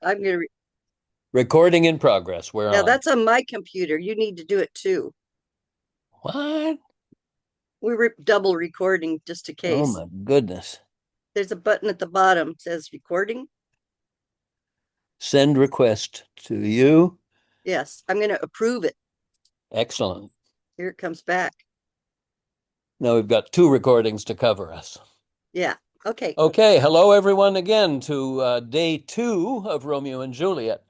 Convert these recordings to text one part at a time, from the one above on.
I'm gonna. Recording in progress. We're Now on. that's on my computer. You need to do it too. What? We were double recording just in Oh case. my goodness. There's a button at the bottom that says recording. Send request to you. Yes, I'm gonna approve it. Excellent. Here it comes back. Now we've got two recordings to cover us. Yeah. Okay. Okay, hello everyone again to day two of Romeo and Juliet.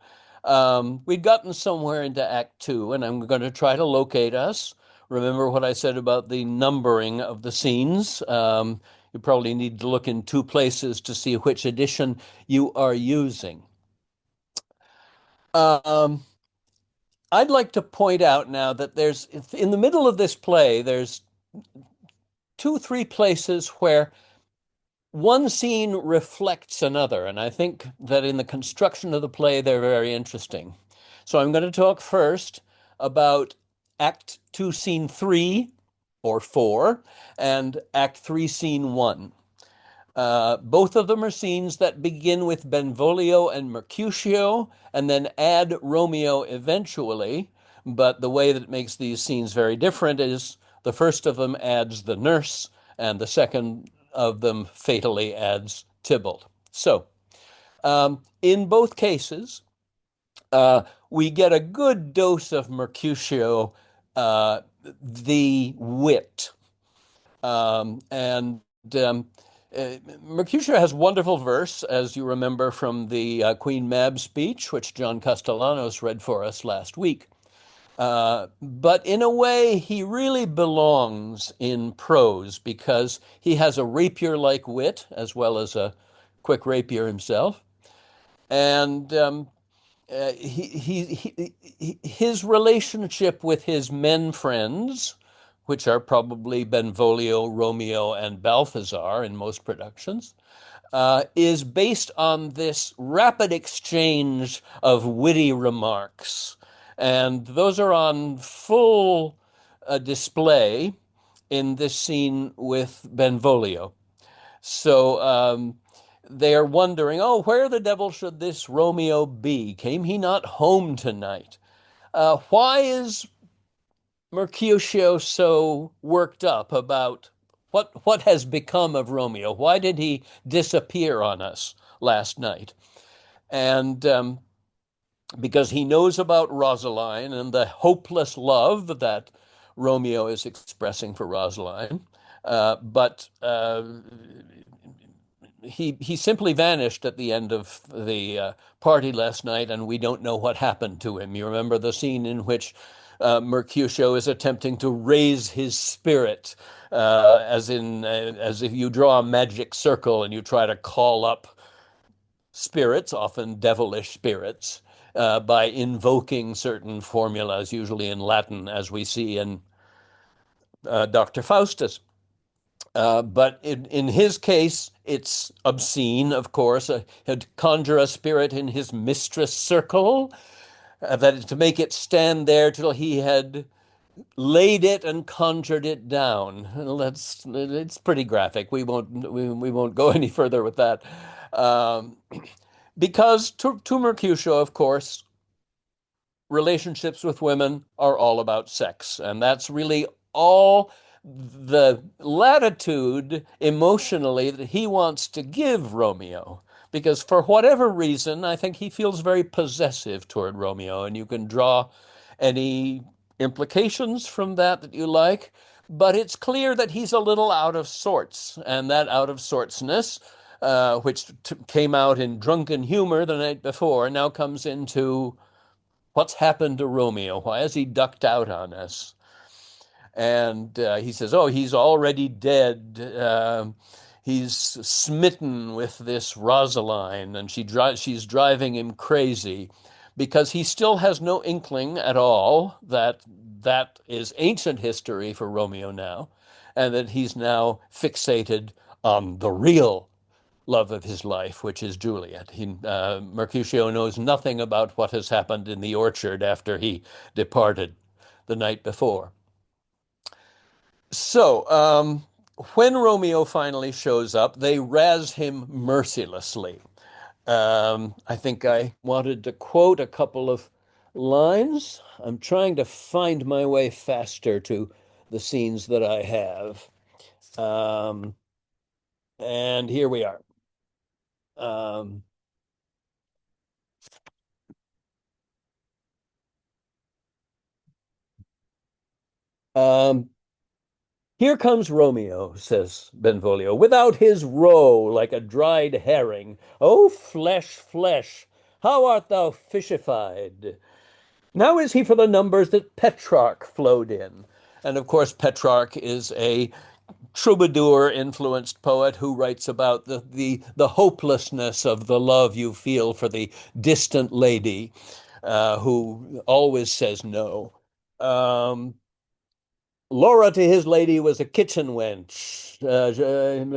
We'd gotten somewhere into Act Two, and I'm going to try to locate us. Remember what I said about the numbering of the scenes? You probably need to look in two places to see which edition you are using. Um, I'd like to point out now that there's, in the middle of this play, there's two, three places where one scene reflects another, and I think that in the construction of the play, they're very interesting. So I'm going to talk first about Act 2, Scene 3 or 4 and Act 3, Scene 1. Both of them are scenes that begin with Benvolio and Mercutio and then add Romeo eventually. But the way that makes these scenes very different is the first of them adds the nurse, and the second of them fatally adds Tybalt. So, in both cases, we get a good dose of Mercutio, the wit. And Mercutio has wonderful verse, as you remember from the Queen Mab speech, which John Castellanos read for us last week. But in a way, he really belongs in prose because he has a rapier-like wit as well as a quick rapier himself. And his relationship with his men friends, which are probably Benvolio, Romeo, and Balthazar in most productions, is based on this rapid exchange of witty remarks. And those are on full display in this scene with Benvolio. So they are wondering, oh, where the devil should this Romeo be? Came he not home tonight? Why is Mercutio so worked up about what has become of Romeo? Why did he disappear on us last night? And because he knows about Rosaline and the hopeless love that Romeo is expressing for Rosaline. But he simply vanished at the end of the party last night, and we don't know what happened to him. You remember the scene in which Mercutio is attempting to raise his spirit, as if you draw a magic circle and you try to call up spirits, often devilish spirits, by invoking certain formulas, usually in Latin, as we see in Dr. Faustus. But in his case, it's obscene, of course. He'd conjure a spirit in his mistress circle, that to make it stand there till he had laid it and conjured it down. It's pretty graphic. We won't go any further with that. Um, because to Mercutio, of course, relationships with women are all about sex, and that's really all the latitude emotionally that he wants to give Romeo. Because for whatever reason, I think he feels very possessive toward Romeo, and you can draw any implications from that you like. But it's clear that he's a little out of sorts, and that out of sortsness, which came out in drunken humor the night before, now comes into what's happened to Romeo? Why has he ducked out on us? And he says, oh, he's already dead. He's smitten with this Rosaline, and she's driving him crazy because he still has no inkling at all that that is ancient history for Romeo now, and that he's now fixated on the real love of his life, which is Juliet. Mercutio knows nothing about what has happened in the orchard after he departed the night before. So, when Romeo finally shows up, they razz him mercilessly. I think I wanted to quote a couple of lines. I'm trying to find my way faster to the scenes that I have. Um, and here we are. Um, um, Here comes Romeo, says Benvolio, without his roe like a dried herring. O flesh, flesh, how art thou fishified? Now is he for the numbers that Petrarch flowed in. And of course, Petrarch is a troubadour influenced poet who writes about the hopelessness of the love you feel for the distant lady who always says no. Um, Laura to his lady was a kitchen wench.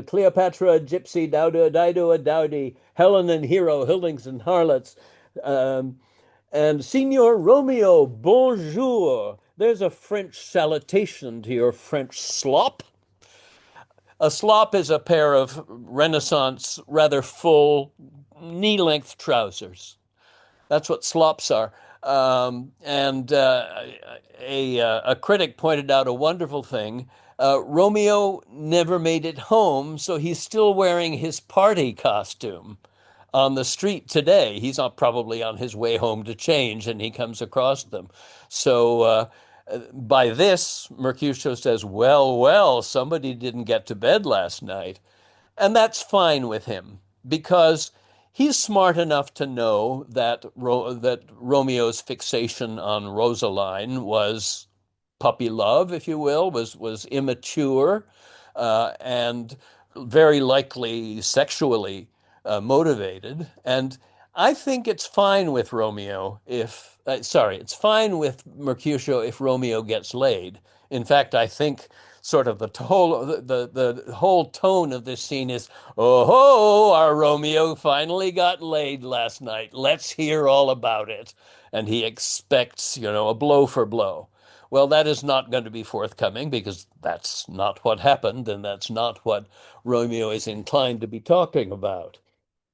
Cleopatra, gypsy, Dowda, Dido, a dowdy, Helen and Hero, Hildings and harlots. Um, and Signor Romeo, bonjour. There's a French salutation to your French slop. A slop is a pair of Renaissance, rather full, knee length trousers. That's what slops are. And a critic pointed out a wonderful thing. Romeo never made it home, so he's still wearing his party costume on the street today. He's not probably on his way home to change, and he comes across them. So by this, Mercutio says, "Well, well, somebody didn't get to bed last night." And that's fine with him because he's smart enough to know that Romeo's fixation on Rosaline was puppy love, if you will, was immature and very likely sexually motivated. And I think it's fine with Romeo if, sorry, it's fine with Mercutio if Romeo gets laid. In fact, I think sort of the whole tone of this scene is, oh ho, our Romeo finally got laid last night. Let's hear all about it. And he expects, a blow for blow. Well, that is not going to be forthcoming because that's not what happened, and that's not what Romeo is inclined to be talking about.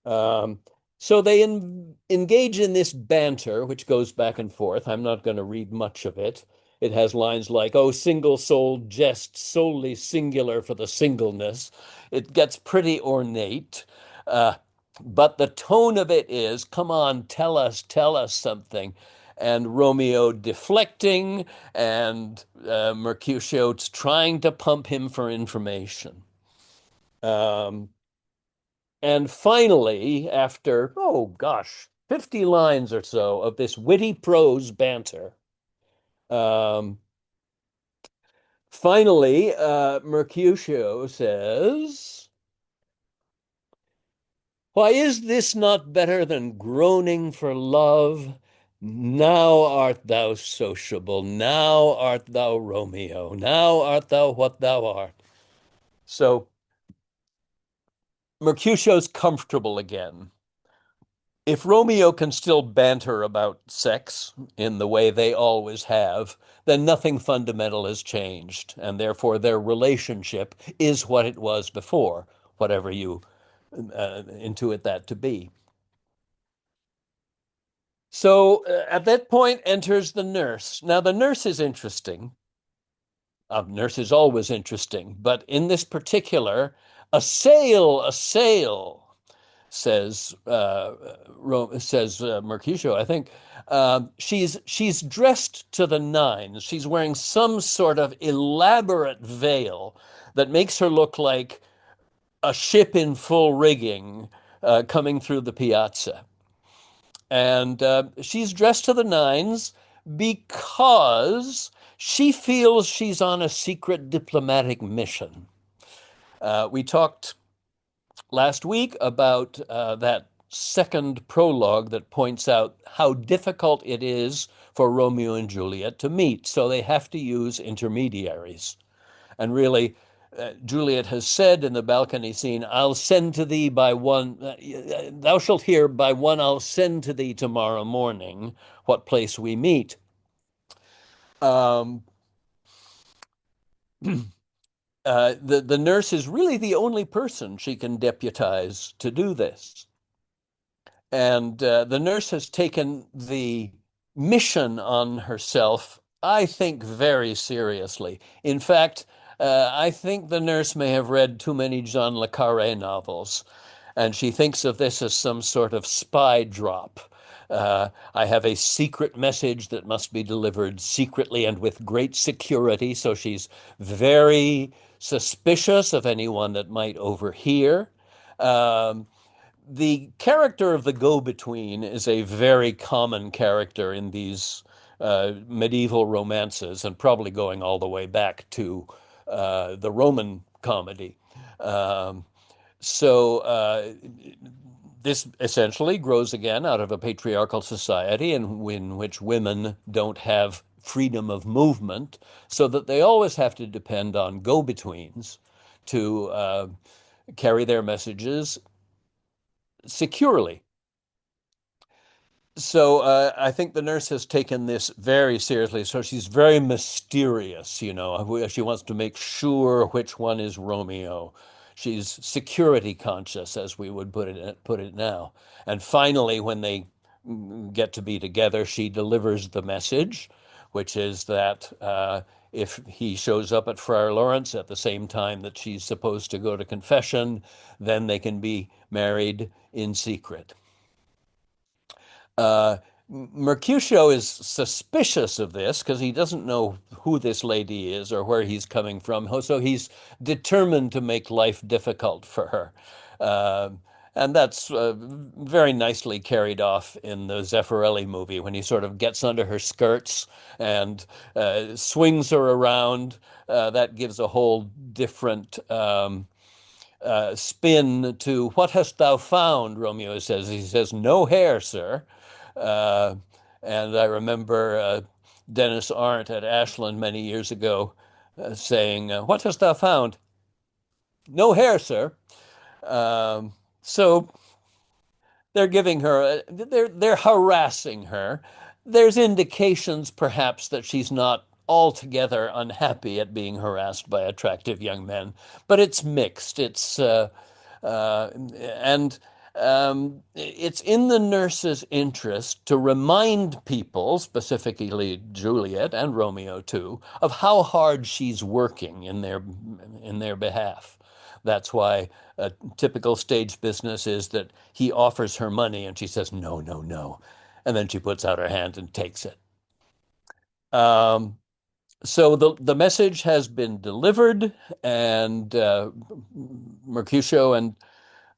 Um, so they engage in this banter, which goes back and forth. I'm not going to read much of it. It has lines like, oh, single-souled jest, solely singular for the singleness. It gets pretty ornate. Uh, but the tone of it is, come on, tell us something. And Romeo deflecting, and Mercutio trying to pump him for information. Um, and finally, after, oh gosh, 50 lines or so of this witty prose banter, um, finally, Mercutio says, why is this not better than groaning for love? Now art thou sociable, now art thou Romeo, now art thou what thou art. So Mercutio's comfortable again. If Romeo can still banter about sex in the way they always have, then nothing fundamental has changed, and therefore their relationship is what it was before, whatever you intuit that to be. So at that point enters the nurse. Now, the nurse is interesting. Nurse is always interesting, but in this particular, a sail, says Mercutio. I think she's dressed to the nines. She's wearing some sort of elaborate veil that makes her look like a ship in full rigging coming through the piazza. And she's dressed to the nines because she feels she's on a secret diplomatic mission. We talked last week about that second prologue that points out how difficult it is for Romeo and Juliet to meet. So they have to use intermediaries. And really, Juliet has said in the balcony scene, I'll send to thee by one, thou shalt hear by one I'll send to thee tomorrow morning what place we meet. Um, the nurse is really the only person she can deputize to do this. And the nurse has taken the mission on herself, I think, very seriously. In fact, I think the nurse may have read too many John le Carré novels, and she thinks of this as some sort of spy drop. I have a secret message that must be delivered secretly and with great security, so she's very suspicious of anyone that might overhear. Um, the character of the go-between is a very common character in these medieval romances, and probably going all the way back to the Roman comedy. Um, so this essentially grows again out of a patriarchal society in which women don't have freedom of movement, so that they always have to depend on go-betweens to carry their messages securely. So I think the nurse has taken this very seriously. So she's very mysterious, you know. She wants to make sure which one is Romeo. She's security conscious, as we would put it now. And finally, when they get to be together, she delivers the message, which is that if he shows up at Friar Lawrence at the same time that she's supposed to go to confession, then they can be married in secret. Uh, Mercutio is suspicious of this because he doesn't know who this lady is or where he's coming from. So he's determined to make life difficult for her. Uh, and that's very nicely carried off in the Zeffirelli movie when he sort of gets under her skirts and swings her around. That gives a whole different spin to "What hast thou found?" Romeo says. He says, "No hair, sir." Uh, and I remember Dennis Arndt at Ashland many years ago saying, "What hast thou found?" "No hair, sir." So they're giving her, they're harassing her. There's indications perhaps that she's not altogether unhappy at being harassed by attractive young men, but it's mixed. Uh, and it's in the nurse's interest to remind people, specifically Juliet and Romeo too, of how hard she's working in their behalf. That's why a typical stage business is that he offers her money and she says, no, no, no. And then she puts out her hand and takes it. Um, so the message has been delivered, and Mercutio and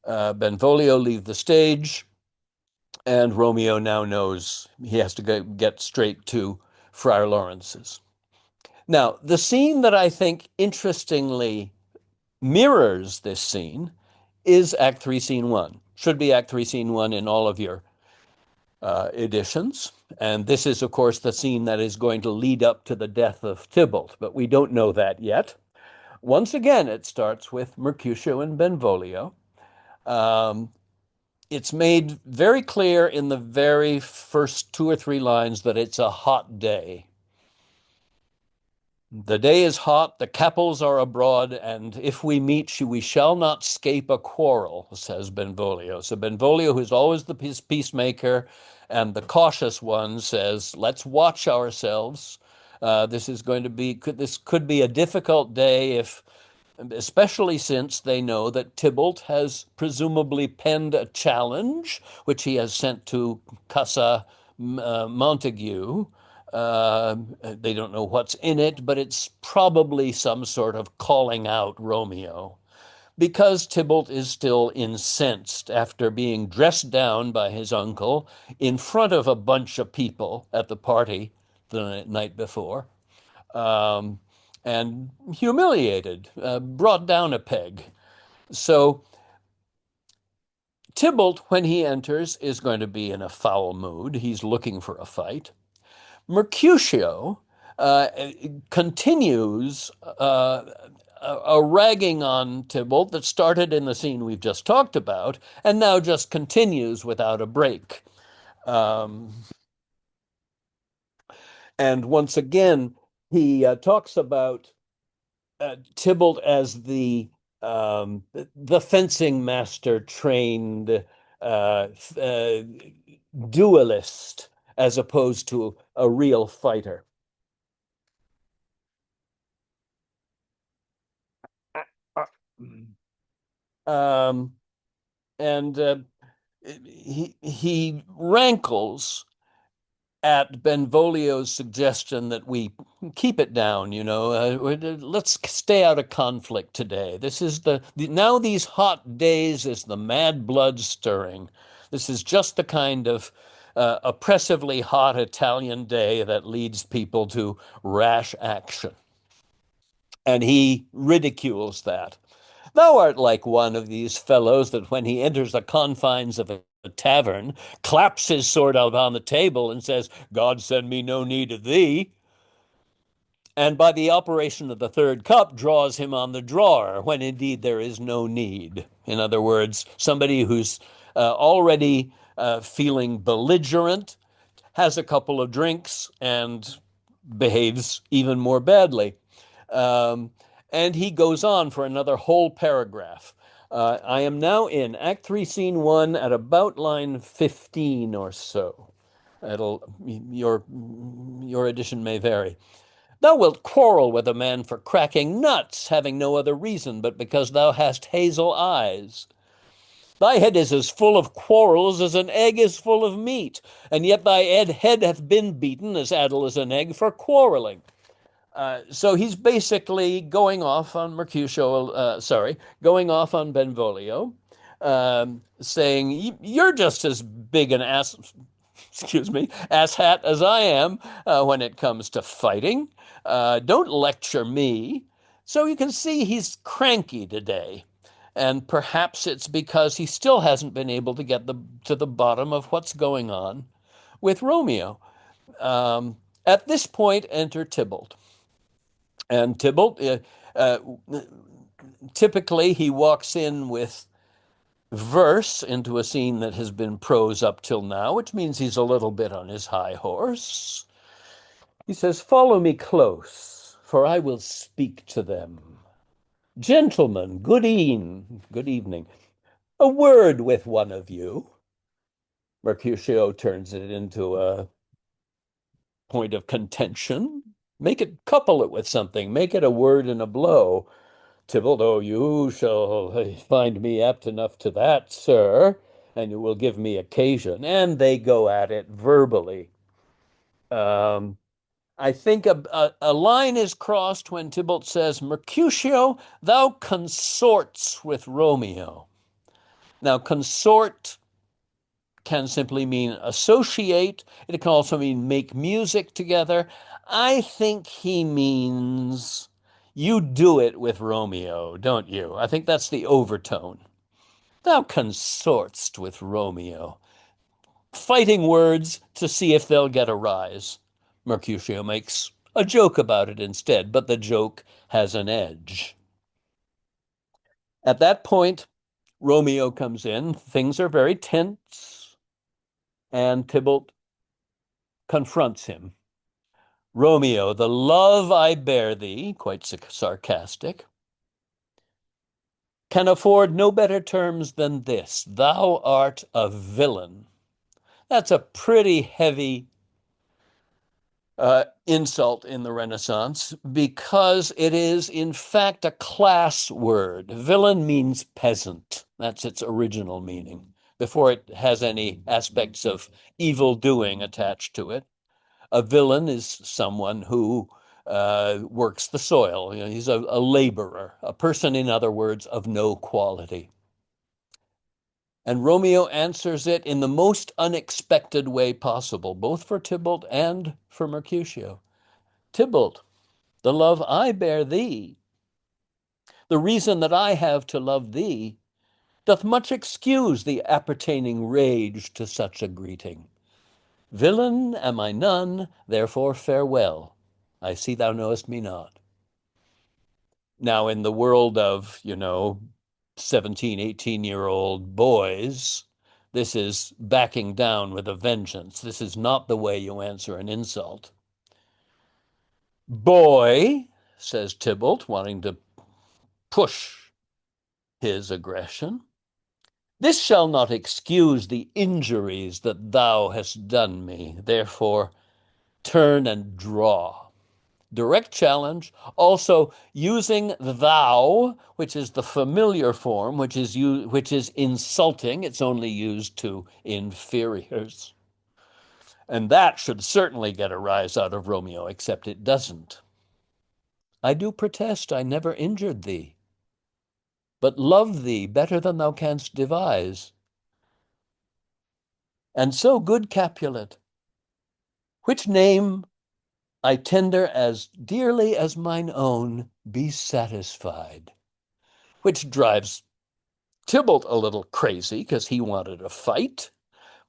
Benvolio leave the stage, and Romeo now knows he has to get straight to Friar Lawrence's. Now, the scene that I think interestingly mirrors this scene is Act 3, Scene 1. Should be Act 3, Scene 1 in all of your editions. And this is, of course, the scene that is going to lead up to the death of Tybalt, but we don't know that yet. Once again, it starts with Mercutio and Benvolio. Um, it's made very clear in the very first two or three lines that it's a hot day. The day is hot, the capels are abroad, and if we meet, we shall not scape a quarrel, says Benvolio. So Benvolio, who's always the peacemaker and the cautious one, says, let's watch ourselves. This could be a difficult day if, especially since they know that Tybalt has presumably penned a challenge, which he has sent to Casa Montague. They don't know what's in it, but it's probably some sort of calling out Romeo. Because Tybalt is still incensed after being dressed down by his uncle in front of a bunch of people at the party the night before, um, and humiliated, brought down a peg. So Tybalt, when he enters, is going to be in a foul mood. He's looking for a fight. Mercutio continues a ragging on Tybalt that started in the scene we've just talked about and now just continues without a break. Um, and once again, he talks about Tybalt as the fencing master trained uh, uh, duelist as opposed to a real fighter. Um, and he rankles at Benvolio's suggestion that we keep it down, let's stay out of conflict today. This is now these hot days is the mad blood stirring. This is just the kind of oppressively hot Italian day that leads people to rash action. And he ridicules that. Thou art like one of these fellows that when he enters the confines of a tavern, claps his sword out on the table and says, God send me no need of thee. And by the operation of the third cup, draws him on the drawer when indeed there is no need. In other words, somebody who's already feeling belligerent has a couple of drinks and behaves even more badly. Um, and he goes on for another whole paragraph. I am now in Act 3, Scene 1 at about line 15 or so. Your edition may vary. Thou wilt quarrel with a man for cracking nuts, having no other reason but because thou hast hazel eyes. Thy head is as full of quarrels as an egg is full of meat, and yet thy head hath been beaten as addle as an egg for quarreling. So he's basically going off on going off on Benvolio, saying, You're just as big an ass, excuse me, asshat as I am when it comes to fighting. Don't lecture me. So you can see he's cranky today. And perhaps it's because he still hasn't been able to get to the bottom of what's going on with Romeo. At this point, enter Tybalt. And Tybalt, typically, he walks in with verse into a scene that has been prose up till now, which means he's a little bit on his high horse. He says, Follow me close, for I will speak to them. Gentlemen, good evening. A word with one of you. Mercutio turns it into a point of contention. Couple it with something, make it a word and a blow. Tybalt, oh, you shall find me apt enough to that, sir, and you will give me occasion. And they go at it verbally. Um, I think a line is crossed when Tybalt says, Mercutio, thou consorts with Romeo. Now, consort can simply mean associate. It can also mean make music together. I think he means you do it with Romeo, don't you? I think that's the overtone. Thou consortst with Romeo. Fighting words to see if they'll get a rise. Mercutio makes a joke about it instead, but the joke has an edge. At that point, Romeo comes in. Things are very tense, and Tybalt confronts him. Romeo, the love I bear thee, quite sarcastic, can afford no better terms than this. Thou art a villain. That's a pretty heavy insult in the Renaissance because it is, in fact, a class word. Villain means peasant. That's its original meaning, before it has any aspects of evil doing attached to it. A villain is someone who works the soil. He's a laborer, a person, in other words, of no quality. And Romeo answers it in the most unexpected way possible, both for Tybalt and for Mercutio. Tybalt, the love I bear thee, the reason that I have to love thee, doth much excuse the appertaining rage to such a greeting. Villain am I none, therefore farewell. I see thou knowest me not. Now, in the world of, 17, 18-year-old boys, this is backing down with a vengeance. This is not the way you answer an insult. Boy, says Tybalt, wanting to push his aggression, This shall not excuse the injuries that thou hast done me. Therefore, turn and draw. Direct challenge. Also, using thou, which is the familiar form, which is insulting. It's only used to inferiors. And that should certainly get a rise out of Romeo, except it doesn't. I do protest I never injured thee, but love thee better than thou canst devise. And so, good Capulet, which name I tender as dearly as mine own, be satisfied. Which drives Tybalt a little crazy because he wanted a fight,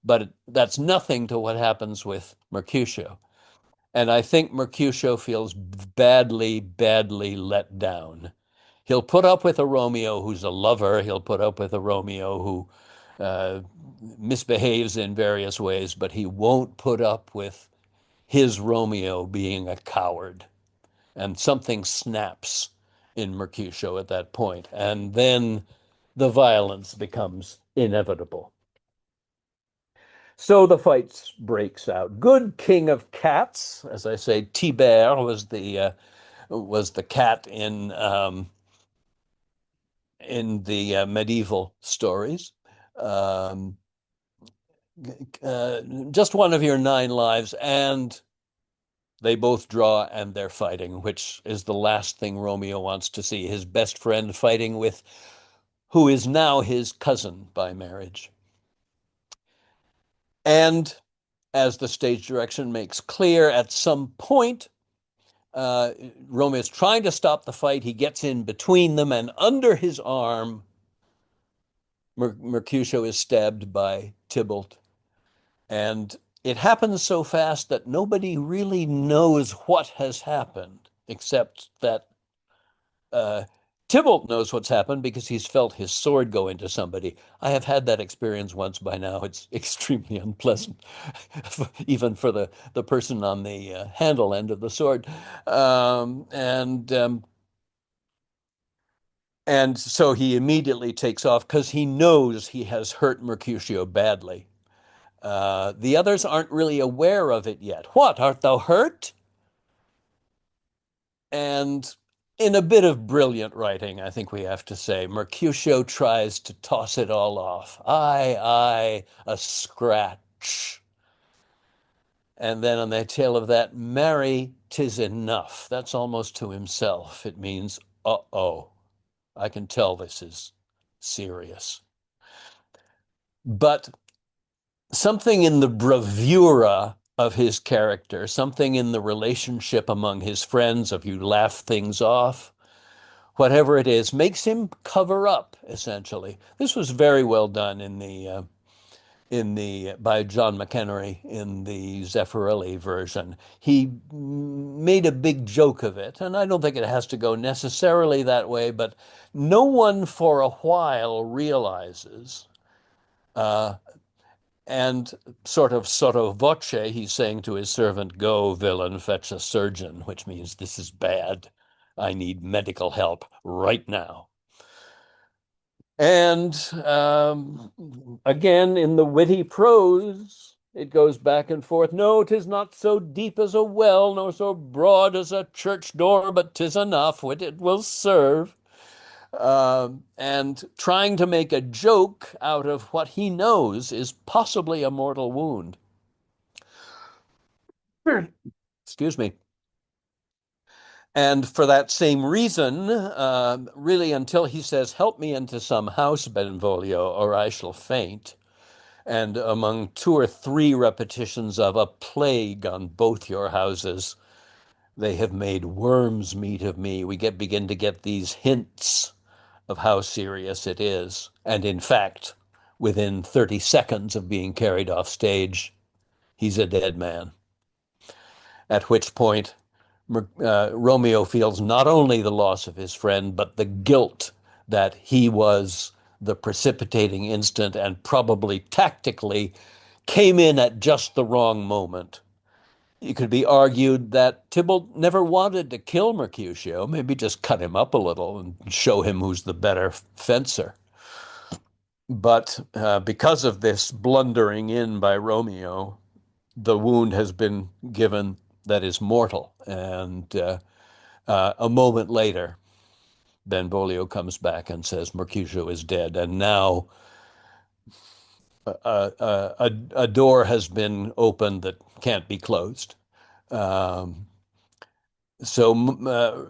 but that's nothing to what happens with Mercutio. And I think Mercutio feels badly, badly let down. He'll put up with a Romeo who's a lover. He'll put up with a Romeo who misbehaves in various ways, but he won't put up with his Romeo being a coward. And something snaps in Mercutio at that point. And then the violence becomes inevitable. So the fight breaks out. Good king of cats, as I say, Tibert was the cat in the medieval stories. Um, just one of your 9 lives, and they both draw and they're fighting, which is the last thing Romeo wants to see. His best friend fighting with who is now his cousin by marriage. And as the stage direction makes clear, at some point, Romeo is trying to stop the fight. He gets in between them, and under his arm, Mercutio is stabbed by Tybalt. And it happens so fast that nobody really knows what has happened, except that uh, Tybalt knows what's happened because he's felt his sword go into somebody. I have had that experience once by now. It's extremely unpleasant, even for the person on the handle end of the sword. Um, and um, and so he immediately takes off because he knows he has hurt Mercutio badly. The others aren't really aware of it yet. What, art thou hurt? And in a bit of brilliant writing, I think we have to say, Mercutio tries to toss it all off. Aye, a scratch. And then on the tail of that, marry, 'tis enough. That's almost to himself. It means, uh-oh, I can tell this is serious. But something in the bravura of his character, something in the relationship among his friends of you laugh things off, whatever it is, makes him cover up, essentially. This was very well done in the by John McHenry in the Zeffirelli version. He made a big joke of it, and I don't think it has to go necessarily that way, but no one for a while realizes and sort of sotto voce, he's saying to his servant, go, villain, fetch a surgeon, which means this is bad. I need medical help right now. And again, in the witty prose, it goes back and forth. No, 'tis not so deep as a well, nor so broad as a church door, but 'tis enough, it will serve. And trying to make a joke out of what he knows is possibly a mortal wound. Excuse me. And for that same reason, really, until he says, help me into some house, Benvolio, or I shall faint. And among 2 or 3 repetitions of a plague on both your houses, they have made worms meat of me. We begin to get these hints of how serious it is. And in fact, within 30 seconds of being carried off stage, he's a dead man. At which point, Romeo feels not only the loss of his friend, but the guilt that he was the precipitating instant and probably tactically came in at just the wrong moment. It could be argued that Tybalt never wanted to kill Mercutio, maybe just cut him up a little and show him who's the better fencer. But because of this blundering in by Romeo, the wound has been given that is mortal. And a moment later, Benvolio comes back and says Mercutio is dead. And now a door has been opened that can't be closed. Um, so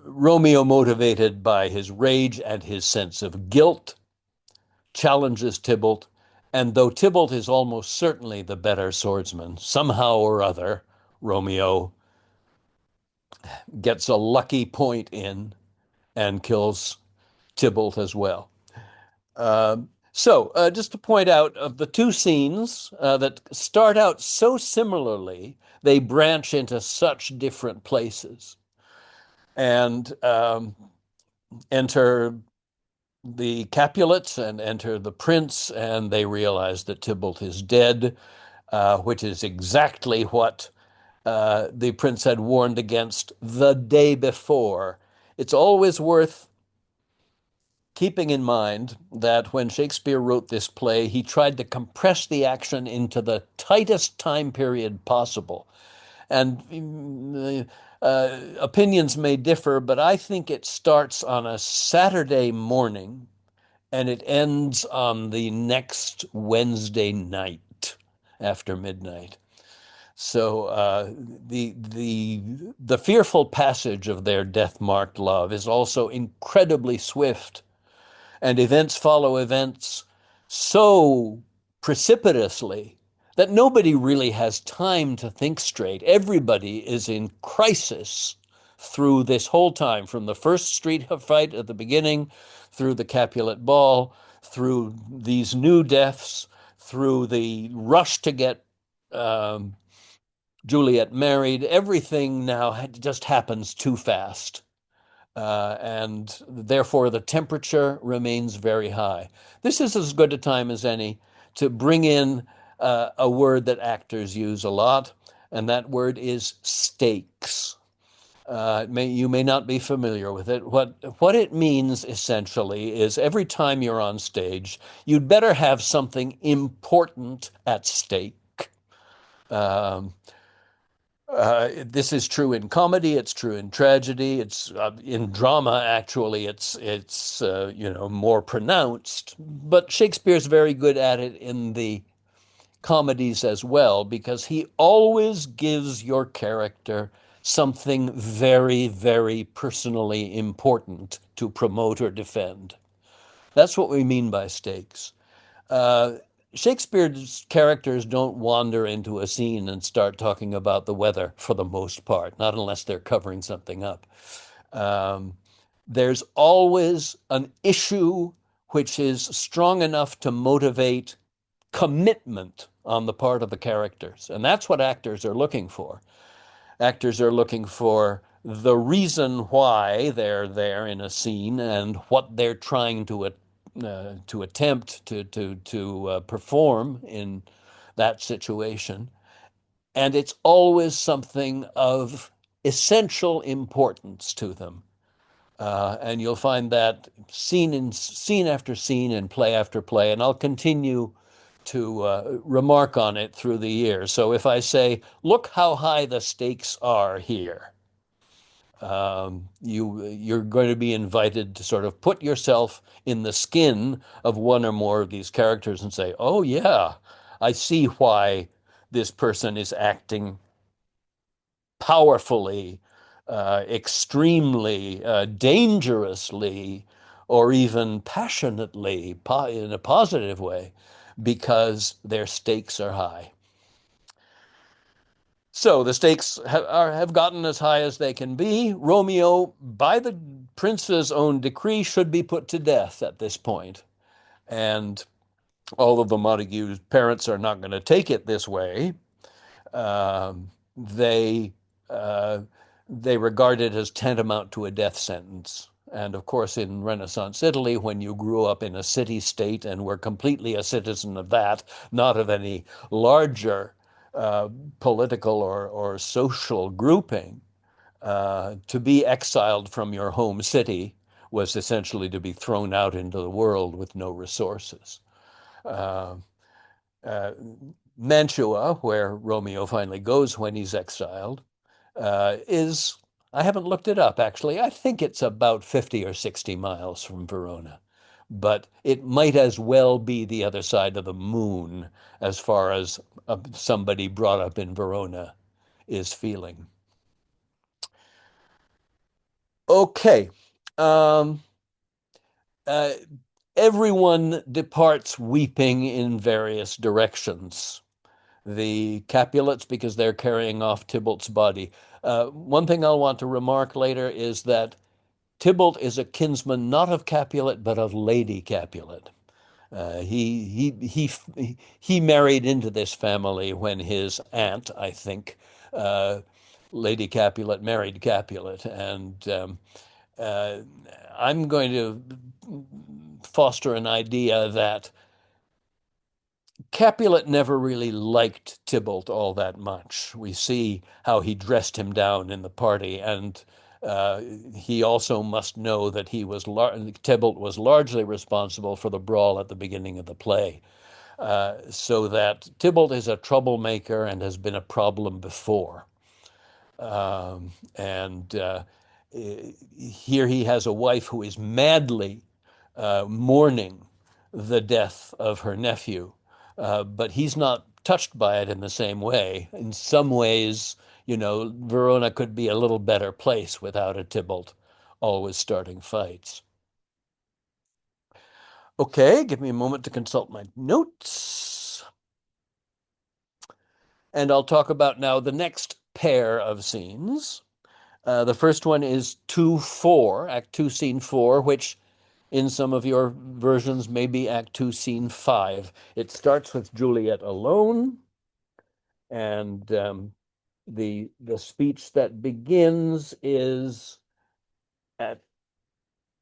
Romeo, motivated by his rage and his sense of guilt, challenges Tybalt. And though Tybalt is almost certainly the better swordsman, somehow or other, Romeo gets a lucky point in and kills Tybalt as well. Just to point out, of the two scenes that start out so similarly, they branch into such different places. And enter the Capulets and enter the prince, and they realize that Tybalt is dead, which is exactly what the prince had warned against the day before. It's always worth keeping in mind that when Shakespeare wrote this play, he tried to compress the action into the tightest time period possible. And opinions may differ, but I think it starts on a Saturday morning and it ends on the next Wednesday night after midnight. So the fearful passage of their death-marked love is also incredibly swift, and events follow events so precipitously that nobody really has time to think straight. Everybody is in crisis through this whole time, from the first street fight at the beginning, through the Capulet ball, through these new deaths, through the rush to get Juliet married. Everything now just happens too fast. And therefore the temperature remains very high. This is as good a time as any to bring in a word that actors use a lot, and that word is stakes. You may not be familiar with it. What it means essentially is every time you're on stage, you'd better have something important at stake. Um, this is true in comedy. It's true in tragedy. It's in drama. Actually, it's more pronounced. But Shakespeare's very good at it in the comedies as well, because he always gives your character something very, very personally important to promote or defend. That's what we mean by stakes. Uh, Shakespeare's characters don't wander into a scene and start talking about the weather for the most part, not unless they're covering something up. Um, there's always an issue which is strong enough to motivate commitment on the part of the characters. And that's what actors are looking for. Actors are looking for the reason why they're there in a scene and what they're trying to attempt to perform in that situation. And it's always something of essential importance to them. And you'll find that scene after scene and play after play. And I'll continue to remark on it through the years. So if I say, look how high the stakes are here, you're going to be invited to sort of put yourself in the skin of one or more of these characters and say, oh yeah, I see why this person is acting powerfully, extremely, dangerously, or even passionately in a positive way, because their stakes are high. So the stakes have gotten as high as they can be. Romeo, by the prince's own decree, should be put to death at this point. And all of the Montagues' parents are not going to take it this way. They they regard it as tantamount to a death sentence. And of course, in Renaissance Italy, when you grew up in a city state and were completely a citizen of that, not of any larger uh, political or social grouping, to be exiled from your home city was essentially to be thrown out into the world with no resources. Uh, uh, Mantua, where Romeo finally goes when he's exiled, is, I haven't looked it up actually. I think it's about 50 or 60 miles from Verona, but it might as well be the other side of the moon as far as somebody brought up in Verona is feeling. Okay. Um, uh, Everyone departs weeping in various directions. The Capulets, because they're carrying off Tybalt's body. One thing I'll want to remark later is that Tybalt is a kinsman not of Capulet, but of Lady Capulet. He married into this family when his aunt, I think, uh, Lady Capulet married Capulet, and uh, I'm going to foster an idea that Capulet never really liked Tybalt all that much. We see how he dressed him down in the party, and uh, he also must know that Tybalt was largely responsible for the brawl at the beginning of the play. So that Tybalt is a troublemaker and has been a problem before. And here he has a wife who is madly mourning the death of her nephew, but he's not touched by it in the same way. In some ways, Verona could be a little better place without a Tybalt always starting fights. Okay, give me a moment to consult my notes. And I'll talk about now the next pair of scenes. The first one is 2-4, Act 2, Scene 4, which in some of your versions may be Act 2, Scene 5. It starts with Juliet alone, and the speech that begins is at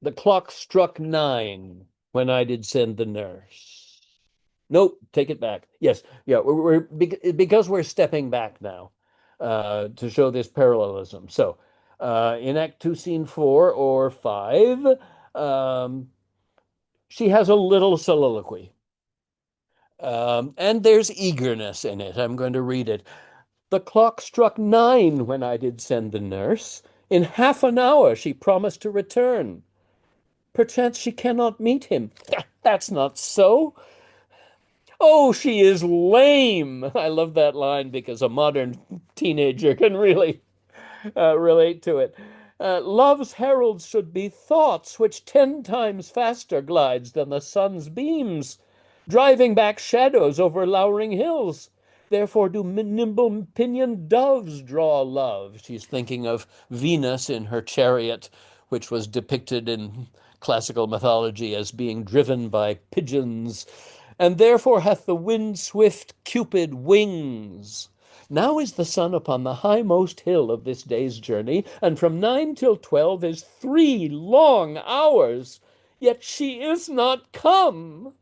the clock struck 9 when I did send the nurse. Nope, take it back. Yes, yeah, because we're stepping back now to show this parallelism. So, in Act 2, Scene 4 or 5, um, she has a little soliloquy. And there's eagerness in it. I'm going to read it. The clock struck 9 when I did send the nurse. In half an hour she promised to return. Perchance she cannot meet him. That's not so. Oh, she is lame. I love that line because a modern teenager can really relate to it. Love's heralds should be thoughts which 10 times faster glides than the sun's beams, driving back shadows over lowering hills. Therefore do nimble pinioned doves draw love. She's thinking of Venus in her chariot, which was depicted in classical mythology as being driven by pigeons, and therefore hath the wind-swift Cupid wings. Now is the sun upon the highmost hill of this day's journey, and from 9 till 12 is 3 long hours, yet she is not come,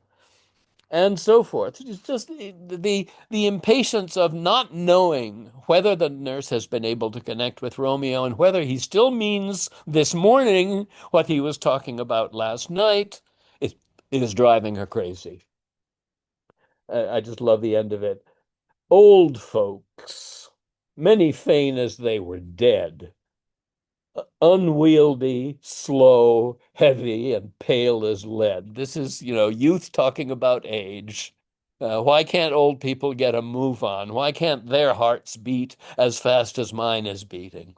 and so forth. It's just the impatience of not knowing whether the nurse has been able to connect with Romeo and whether he still means this morning what he was talking about last night is driving her crazy. I just love the end of it. Old folks, many feign as they were dead, unwieldy, slow, heavy, and pale as lead. This is, youth talking about age. Why can't old people get a move on? Why can't their hearts beat as fast as mine is beating?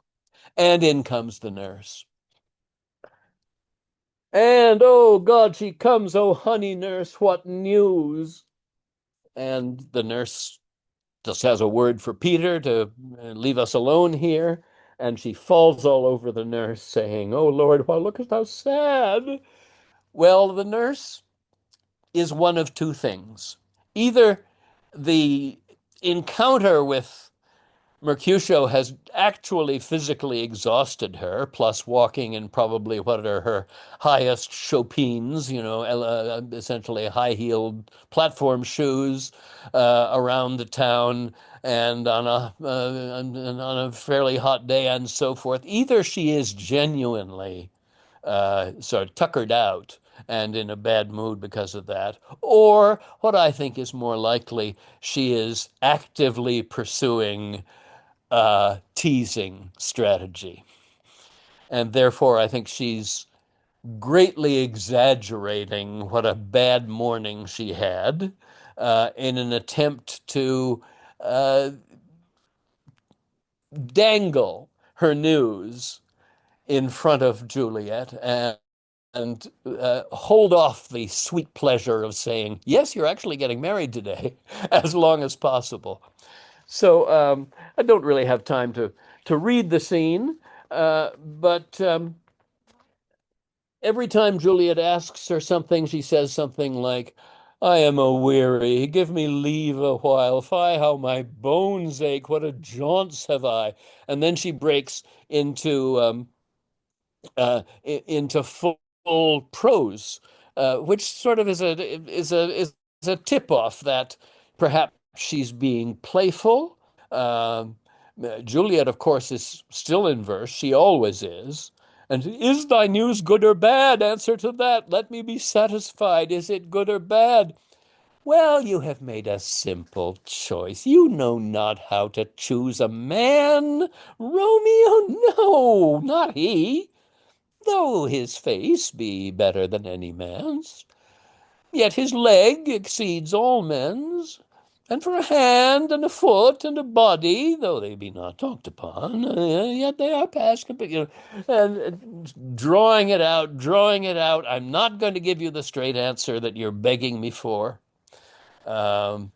And in comes the nurse. And oh God, she comes, oh honey nurse, what news? And the nurse just has a word for Peter to leave us alone here. And she falls all over the nurse, saying, "Oh Lord, why lookest thou sad?" Well, the nurse is one of two things. Either the encounter with Mercutio has actually physically exhausted her, plus walking in probably what are her highest chopines, essentially high-heeled platform shoes around the town and on a fairly hot day and so forth. Either she is genuinely sort of tuckered out, and in a bad mood because of that. Or what I think is more likely, she is actively pursuing a teasing strategy. And therefore, I think she's greatly exaggerating what a bad morning she had in an attempt to uh, dangle her news in front of Juliet and hold off the sweet pleasure of saying, yes, you're actually getting married today, as long as possible. So I don't really have time to read the scene, but every time Juliet asks her something, she says something like, I am a weary, give me leave a while. Fie, how my bones ache, what a jaunts have I. And then she breaks into full prose, which sort of is a tip off that perhaps she's being playful. Um, Juliet, of course, is still in verse. She always is. And is thy news good or bad? Answer to that. Let me be satisfied. Is it good or bad? Well, you have made a simple choice. You know not how to choose a man. Romeo, no, not he. Though his face be better than any man's, yet his leg exceeds all men's. And for a hand and a foot and a body, though they be not talked upon, yet they are past, and drawing it out. I'm not going to give you the straight answer that you're begging me for. And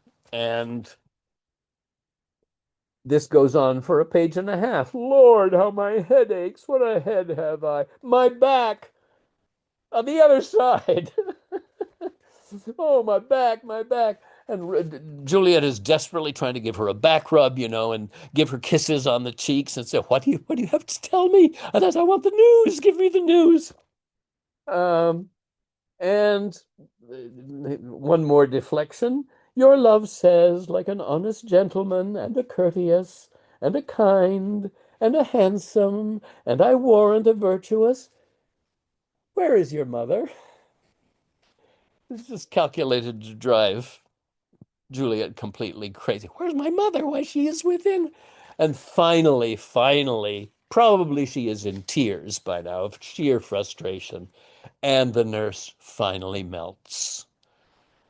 this goes on for a page and a half. Lord, how my head aches. What a head have I. My back on the other side. Oh, my back, my back. And Juliet is desperately trying to give her a back rub, and give her kisses on the cheeks and say, what do you have to tell me? And I want the news. Give me the news. Um, and one more deflection. Your love says, like an honest gentleman, and a courteous, and a kind, and a handsome, and I warrant a virtuous. Where is your mother? This is calculated to drive Juliet completely crazy. Where's my mother? Why, she is within. And finally, probably she is in tears by now of sheer frustration. And the nurse finally melts.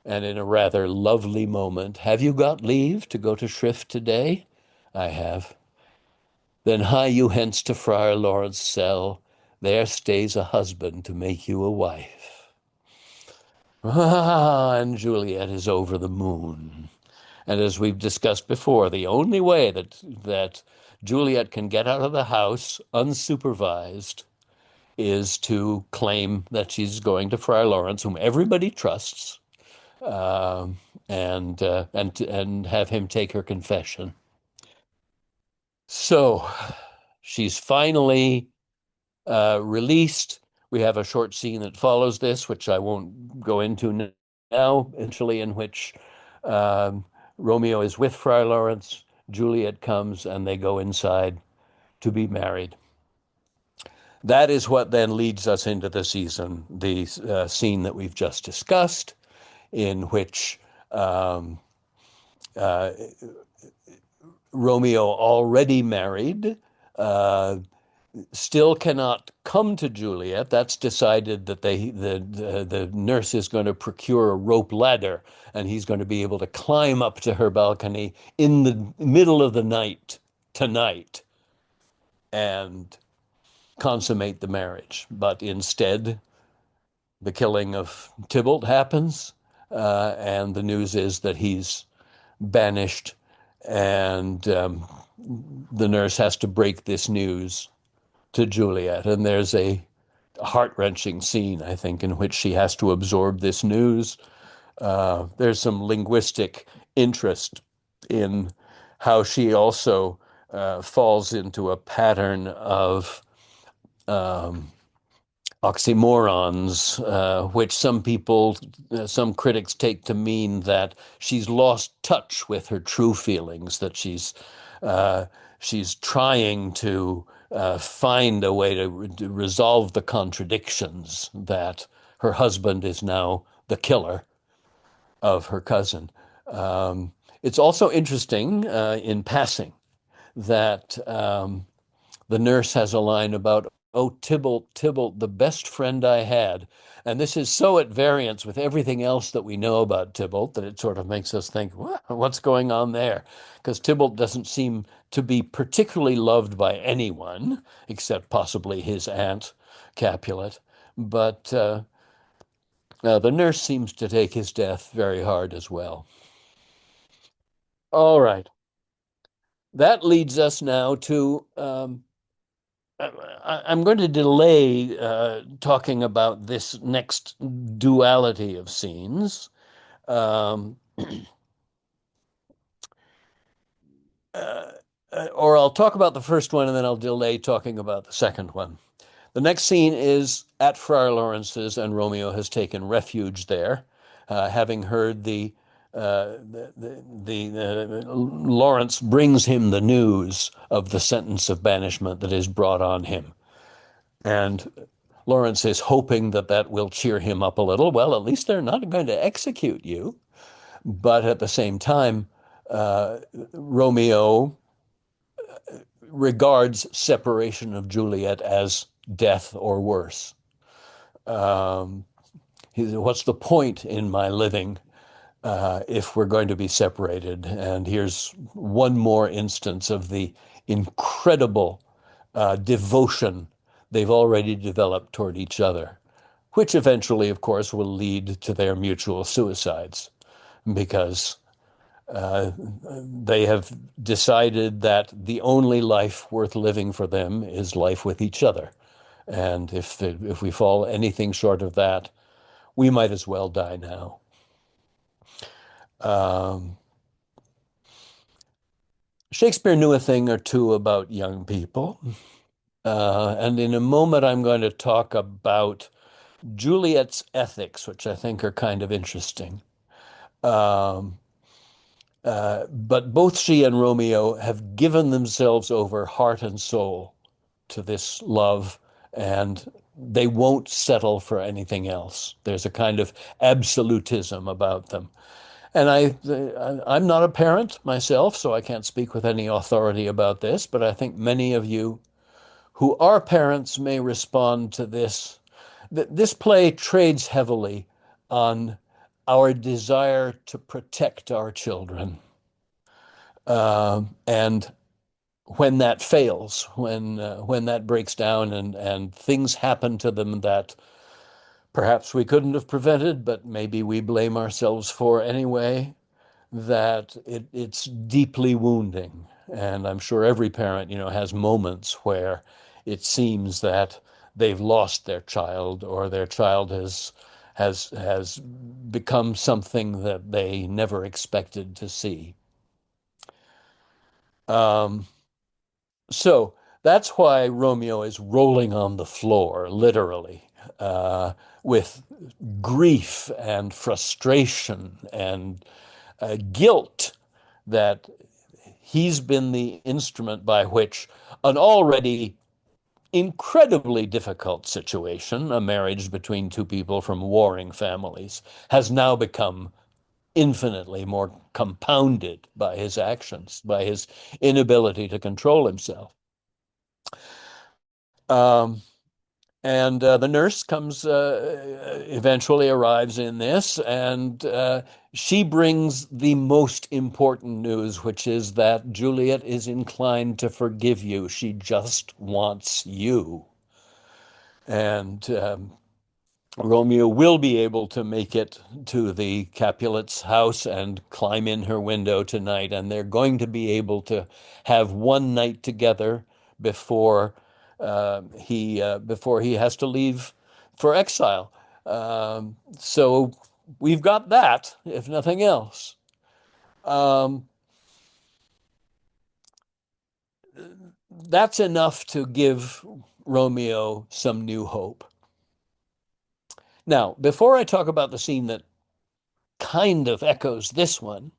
And in a rather lovely moment, have you got leave to go to shrift today? I have. Then hie you hence to Friar Lawrence's cell. There stays a husband to make you a wife. Ah, and Juliet is over the moon. And as we've discussed before, the only way that Juliet can get out of the house unsupervised is to claim that she's going to Friar Lawrence, whom everybody trusts, um, and have him take her confession. So she's finally released. We have a short scene that follows this, which I won't go into now, eventually, in which um, Romeo is with Friar Lawrence, Juliet comes, and they go inside to be married. That is what then leads us into the scene that we've just discussed, in which um, uh, Romeo, already married, uh, still cannot come to Juliet. That's decided that the nurse is going to procure a rope ladder, and he's going to be able to climb up to her balcony in the middle of the night tonight and consummate the marriage. But instead, the killing of Tybalt happens, and the news is that he's banished, and the nurse has to break this news to Juliet. And there's a heart-wrenching scene, I think, in which she has to absorb this news. There's some linguistic interest in how she also falls into a pattern of um, oxymorons, which some critics take to mean that she's lost touch with her true feelings, that she's trying to find a way to resolve the contradictions that her husband is now the killer of her cousin. Um, it's also interesting in passing that the nurse has a line about, "Oh, Tybalt, Tybalt, the best friend I had." And this is so at variance with everything else that we know about Tybalt that it sort of makes us think, what's going on there? Because Tybalt doesn't seem to be particularly loved by anyone, except possibly his aunt, Capulet. But the nurse seems to take his death very hard as well. All right. That leads us now to I'm going to delay talking about this next duality of scenes. Um, uh, or I'll talk about the first one and then I'll delay talking about the second one. The next scene is at Friar Lawrence's, and Romeo has taken refuge there, having heard Lawrence brings him the news of the sentence of banishment that is brought on him. And Lawrence is hoping that that will cheer him up a little. Well, at least they're not going to execute you. But at the same time, Romeo regards separation of Juliet as death or worse. Um, what's the point in my living if we're going to be separated? And here's one more instance of the incredible devotion they've already developed toward each other, which eventually, of course, will lead to their mutual suicides because they have decided that the only life worth living for them is life with each other. And if we fall anything short of that, we might as well die now. Um, Shakespeare knew a thing or two about young people. And in a moment, I'm going to talk about Juliet's ethics, which I think are kind of interesting. Um, but both she and Romeo have given themselves over heart and soul to this love, and they won't settle for anything else. There's a kind of absolutism about them. And I'm not a parent myself, so I can't speak with any authority about this, but I think many of you who are parents may respond to this. This play trades heavily on our desire to protect our children. And when that fails, when that breaks down and things happen to them that perhaps we couldn't have prevented, but maybe we blame ourselves for anyway, that it's deeply wounding. And I'm sure every parent, has moments where it seems that they've lost their child or their child has become something that they never expected to see. Um, so that's why Romeo is rolling on the floor, literally, uh, with grief and frustration and guilt that he's been the instrument by which an already incredibly difficult situation, a marriage between two people from warring families, has now become infinitely more compounded by his actions, by his inability to control himself. Um, and the nurse comes, eventually arrives in this, and she brings the most important news, which is that Juliet is inclined to forgive you. She just wants you. And Romeo will be able to make it to the Capulets' house and climb in her window tonight, and they're going to be able to have one night together before before he has to leave for exile. So we've got that, if nothing else. Um, that's enough to give Romeo some new hope. Now, before I talk about the scene that kind of echoes this one,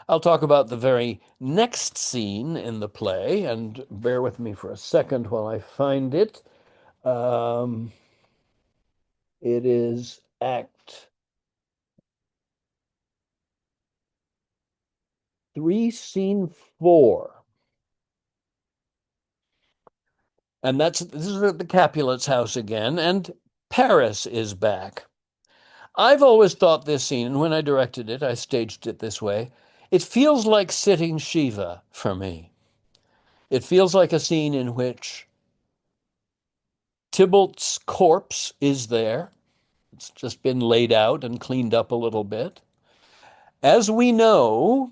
I'll talk about the very next scene in the play, and bear with me for a second while I find it. Um, it is Act 3, Scene 4. And this is at the Capulets' house again, and Paris is back. I've always thought this scene, and when I directed it, I staged it this way. It feels like sitting Shiva for me. It feels like a scene in which Tybalt's corpse is there. It's just been laid out and cleaned up a little bit. As we know,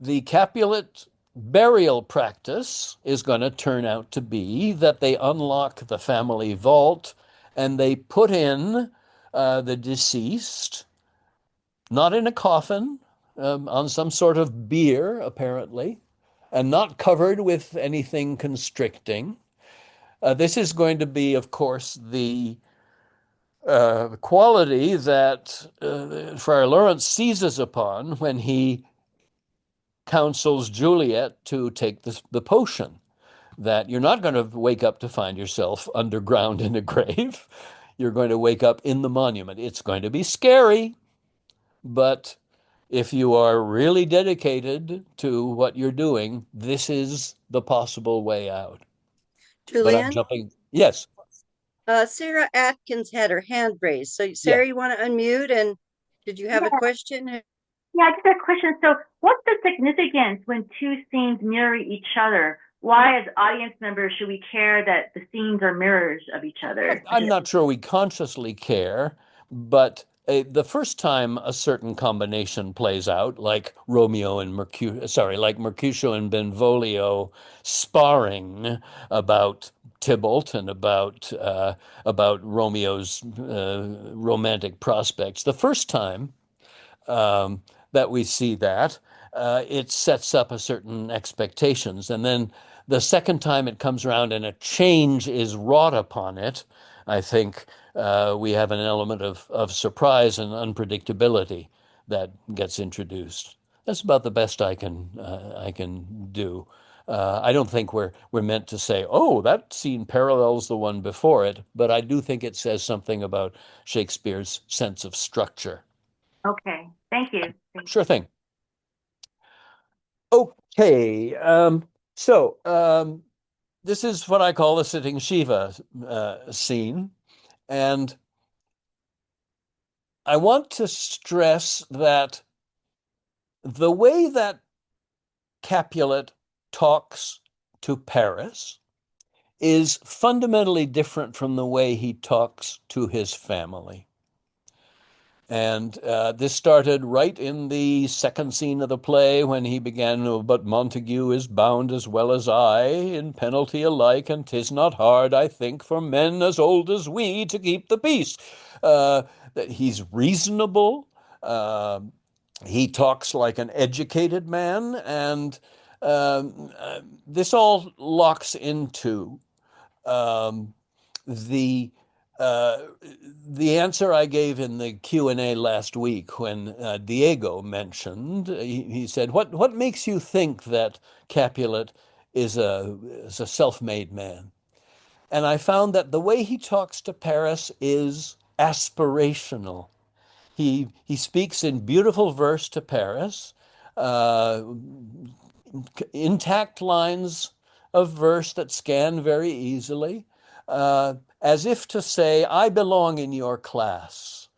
the Capulet burial practice is going to turn out to be that they unlock the family vault and they put in the deceased, not in a coffin, on some sort of bier, apparently, and not covered with anything constricting. This is going to be, of course, the quality that Friar Lawrence seizes upon when he counsels Juliet to take the potion, that you're not going to wake up to find yourself underground in a grave. You're going to wake up in the monument. It's going to be scary, but if you are really dedicated to what you're doing, this is the possible way out. But I'm Julian, jumping. Yes. Sarah Atkins had her hand raised. So, Yeah. Sarah, you want to unmute? And did you have a Yeah, question? yeah, I just had a question. So, what's the significance when two scenes mirror each other? Why, as audience members, should we care that the scenes are mirrors of each other? I'm not sure we consciously care, but the first time a certain combination plays out, like Romeo and Mercutio, sorry, like Mercutio and Benvolio sparring about Tybalt and about Romeo's romantic prospects. The first time that we see that, it sets up a certain expectations. And then the second time it comes around and a change is wrought upon it, I think we have an element of surprise and unpredictability that gets introduced. That's about the best I can do. I don't think we're meant to say, oh, that scene parallels the one before it, but I do think it says something about Shakespeare's sense of structure. Okay, thank you. Sure thing. Okay, this is what I call the sitting Shiva scene, and I want to stress that the way that Capulet talks to Paris is fundamentally different from the way he talks to his family. And this started right in the second scene of the play when he began, "Oh, but Montague is bound as well as I in penalty alike, and 'tis not hard, I think, for men as old as we to keep the peace." That he's reasonable. Uh, he talks like an educated man, and this all locks into um, the uh, the answer I gave in the Q&A last week when Diego mentioned, he said, what makes you think that Capulet is a self-made man? And I found that the way he talks to Paris is aspirational. He speaks in beautiful verse to Paris, uh, intact lines of verse that scan very easily, as if to say, "I belong in your class.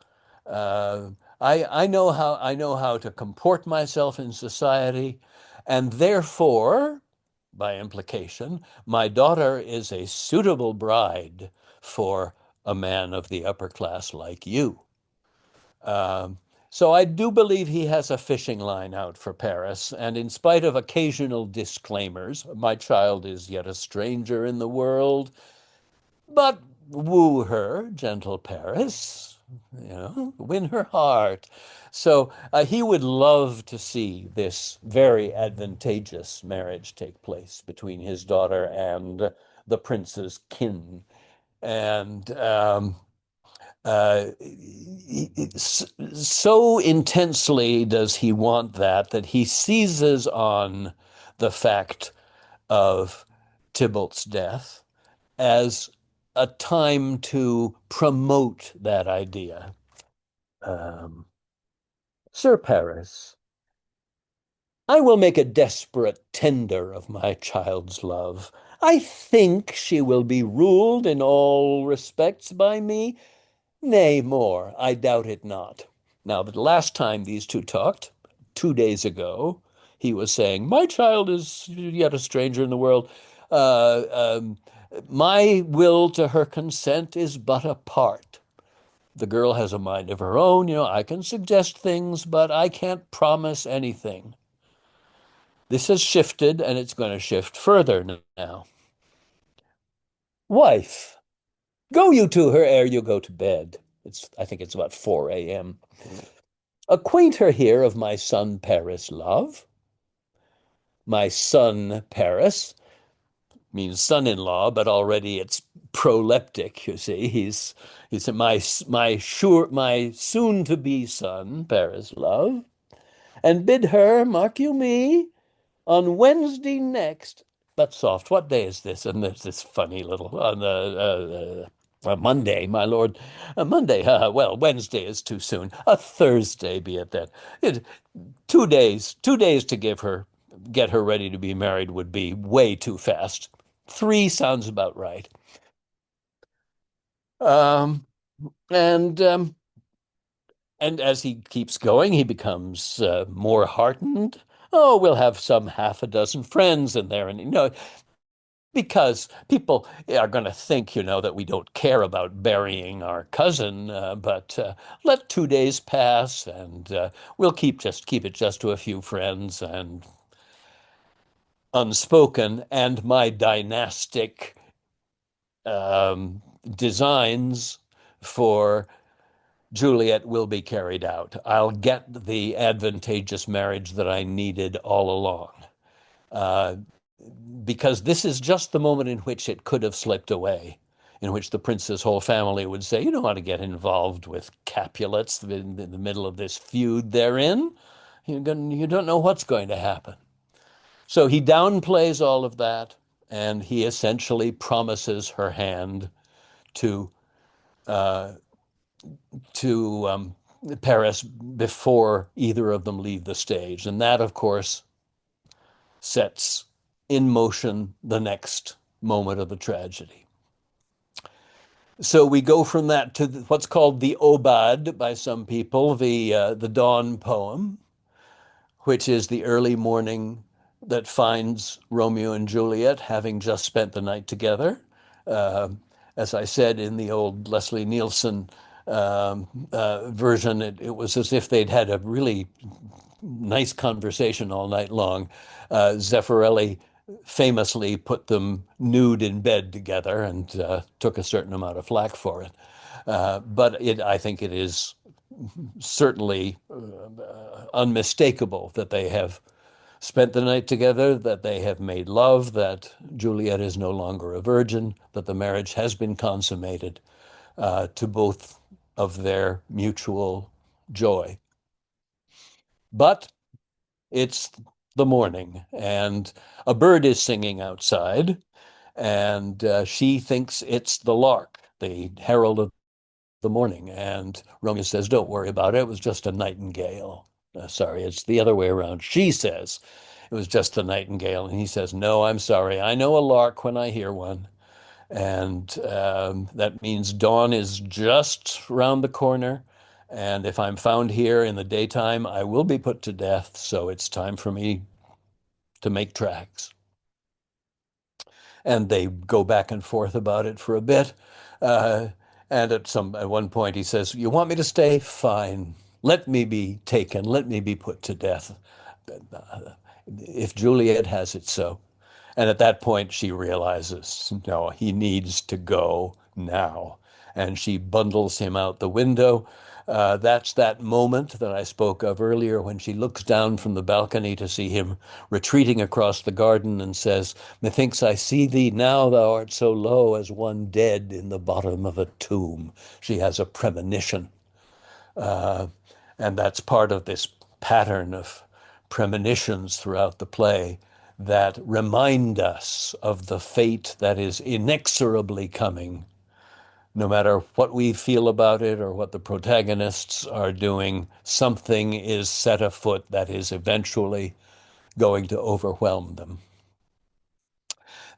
Uh, I know how to comport myself in society, and therefore, by implication, my daughter is a suitable bride for a man of the upper class like you." Um, so I do believe he has a fishing line out for Paris, and in spite of occasional disclaimers, "My child is yet a stranger in the world, but woo her, gentle Paris, win her heart." So he would love to see this very advantageous marriage take place between his daughter and the prince's kin. And so intensely does he want that he seizes on the fact of Tybalt's death as a time to promote that idea. Um, Sir Paris, I will make a desperate tender of my child's love. I think she will be ruled in all respects by me. Nay, more, I doubt it not. Now, the last time these two talked, 2 days ago, he was saying, my child is yet a stranger in the world. Uh, um, my will to her consent is but a part. The girl has a mind of her own. I can suggest things, but I can't promise anything. This has shifted, and it's going to shift further now. Wife, go you to her ere you go to bed. I think it's about 4 a.m. Acquaint her here of my son Paris, love. My son Paris means son-in-law, but already it's proleptic, you see. He's my soon-to-be son, Paris, love. And bid her, mark you me, on Wednesday next, but soft, what day is this? And there's this funny little, on the Monday, my lord. Monday, well, Wednesday is too soon. A Thursday be it then. 2 days to get her ready to be married would be way too fast. 3 sounds about right. Um, and um, and as he keeps going, he becomes more heartened. Oh, we'll have some half a dozen friends in there, and because people are going to think, that we don't care about burying our cousin, but let 2 days pass, and we'll keep it just to a few friends and unspoken, and my dynastic designs for Juliet will be carried out. I'll get the advantageous marriage that I needed all along. Uh, because this is just the moment in which it could have slipped away, in which the prince's whole family would say, you don't want to get involved with Capulets in the middle of this feud they're in. You don't know what's going to happen. So he downplays all of that, and he essentially promises her hand to uh, to Paris before either of them leave the stage. And that, of course, sets in motion the next moment of the tragedy. So we go from that to what's called the Obad by some people, the dawn poem, which is the early morning that finds Romeo and Juliet having just spent the night together. Uh, as I said in the old Leslie Nielsen version, it was as if they'd had a really nice conversation all night long. Zeffirelli famously put them nude in bed together and took a certain amount of flack for it. But I think it is certainly unmistakable that they have spent the night together, that they have made love, that Juliet is no longer a virgin, that the marriage has been consummated to both of their mutual joy. But it's the morning, and a bird is singing outside, and she thinks it's the lark, the herald of the morning. And Romeo says, don't worry about it. It was just a nightingale. Sorry, it's the other way around. She says it was just a nightingale. And he says, no, I'm sorry. I know a lark when I hear one. And that means dawn is just round the corner. And if I'm found here in the daytime, I will be put to death. So it's time for me to make tracks. And they go back and forth about it for a bit. And at one point he says, you want me to stay? Fine. Let me be taken. Let me be put to death. If Juliet has it so. And at that point she realizes, no, he needs to go now. And she bundles him out the window. That's that moment that I spoke of earlier when she looks down from the balcony to see him retreating across the garden and says, methinks I see thee now, thou art so low as one dead in the bottom of a tomb. She has a premonition. And that's part of this pattern of premonitions throughout the play that remind us of the fate that is inexorably coming no matter what we feel about it or what the protagonists are doing, something is set afoot that is eventually going to overwhelm them.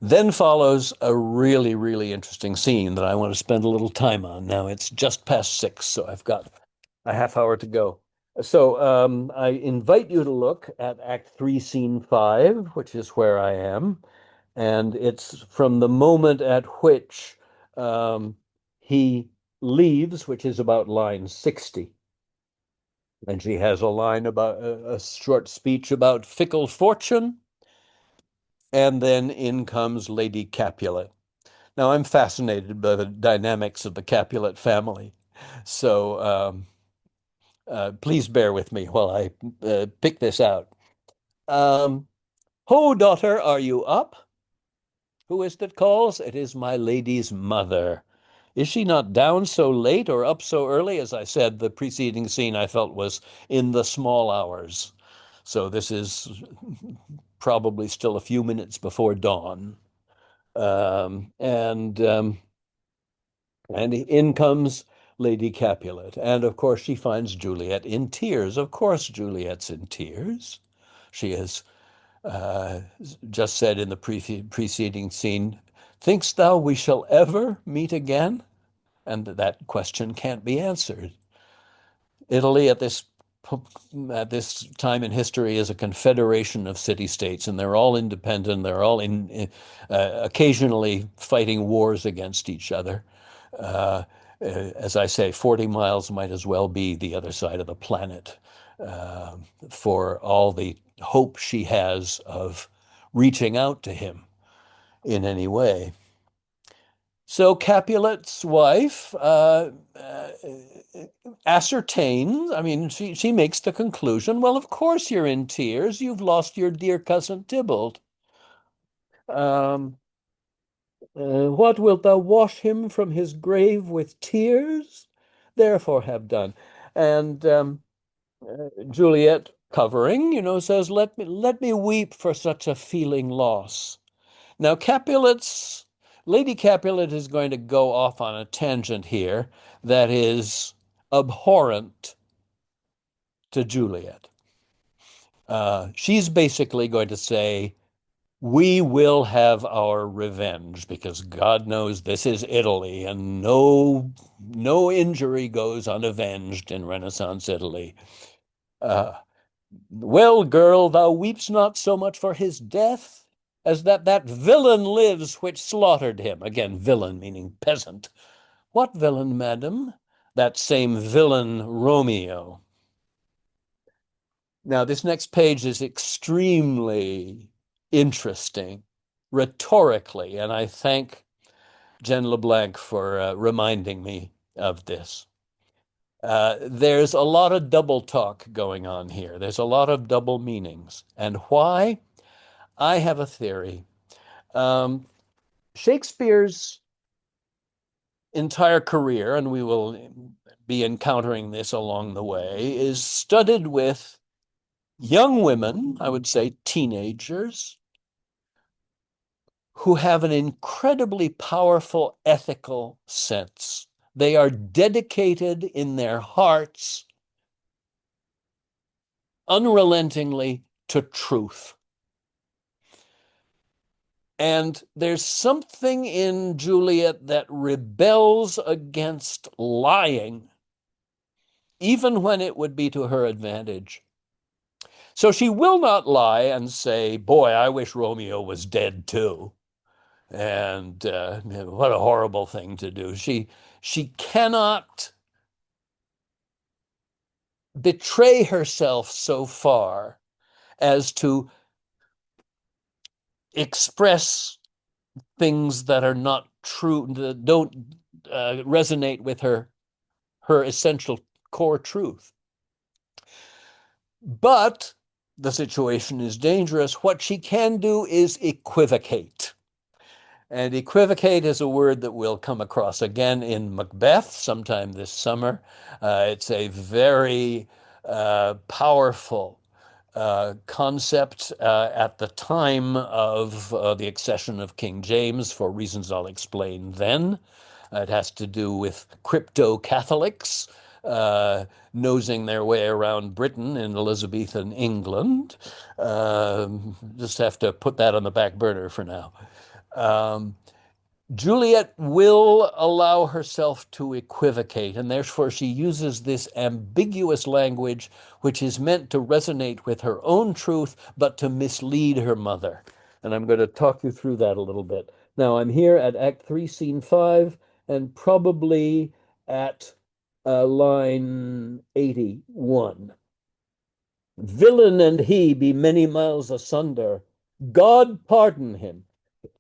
Then follows a really, really interesting scene that I want to spend a little time on. Now it's just past 6, so I've got a half hour to go. So I invite you to look at Act 3, Scene 5, which is where I am. And it's from the moment at which he leaves, which is about line 60. And she has a line about a short speech about fickle fortune. And then in comes Lady Capulet. Now, I'm fascinated by the dynamics of the Capulet family. So please bear with me while I pick this out. Ho, daughter, are you up? Who is that calls? It is my lady's mother. Is she not down so late or up so early? As I said, the preceding scene I felt was in the small hours. So this is probably still a few minutes before dawn. And in comes Lady Capulet. And of course, she finds Juliet in tears. Of course, Juliet's in tears. She has just said in the preceding scene, thinkst thou we shall ever meet again? And that question can't be answered. Italy at this time in history is a confederation of city-states, and they're all independent. They're all occasionally fighting wars against each other. As I say, 40 miles might as well be the other side of the planet for all the hope she has of reaching out to him in any way. So Capulet's wife ascertains, I mean, she makes the conclusion, well, of course you're in tears. You've lost your dear cousin Tybalt. What wilt thou wash him from his grave with tears? Therefore have done. And Juliet, covering, says, let me weep for such a feeling loss. Now, Lady Capulet is going to go off on a tangent here that is abhorrent to Juliet. She's basically going to say, we will have our revenge because God knows this is Italy and no injury goes unavenged in Renaissance Italy. Well, girl, thou weepst not so much for his death as that villain lives which slaughtered him. Again, villain meaning peasant. What villain, madam? That same villain Romeo. Now, this next page is extremely interesting rhetorically, and I thank Jen LeBlanc for reminding me of this. There's a lot of double talk going on here. There's a lot of double meanings. And why? I have a theory. Shakespeare's entire career, and we will be encountering this along the way, is studded with young women, I would say teenagers, who have an incredibly powerful ethical sense. They are dedicated in their hearts unrelentingly to truth. And there's something in Juliet that rebels against lying, even when it would be to her advantage. So she will not lie and say, boy, I wish Romeo was dead too. And what a horrible thing to do. She cannot betray herself so far as to express things that are not true, that don't resonate with her essential core truth. But the situation is dangerous. What she can do is equivocate. And equivocate is a word that we'll come across again in Macbeth sometime this summer. It's a very powerful concept at the time of the accession of King James, for reasons I'll explain then. It has to do with crypto-Catholics nosing their way around Britain in Elizabethan England. Just have to put that on the back burner for now. Juliet will allow herself to equivocate, and therefore she uses this ambiguous language, which is meant to resonate with her own truth, but to mislead her mother. And I'm going to talk you through that a little bit. Now, I'm here at Act 3, Scene 5, and probably at line 81. Villain and he be many miles asunder. God pardon him.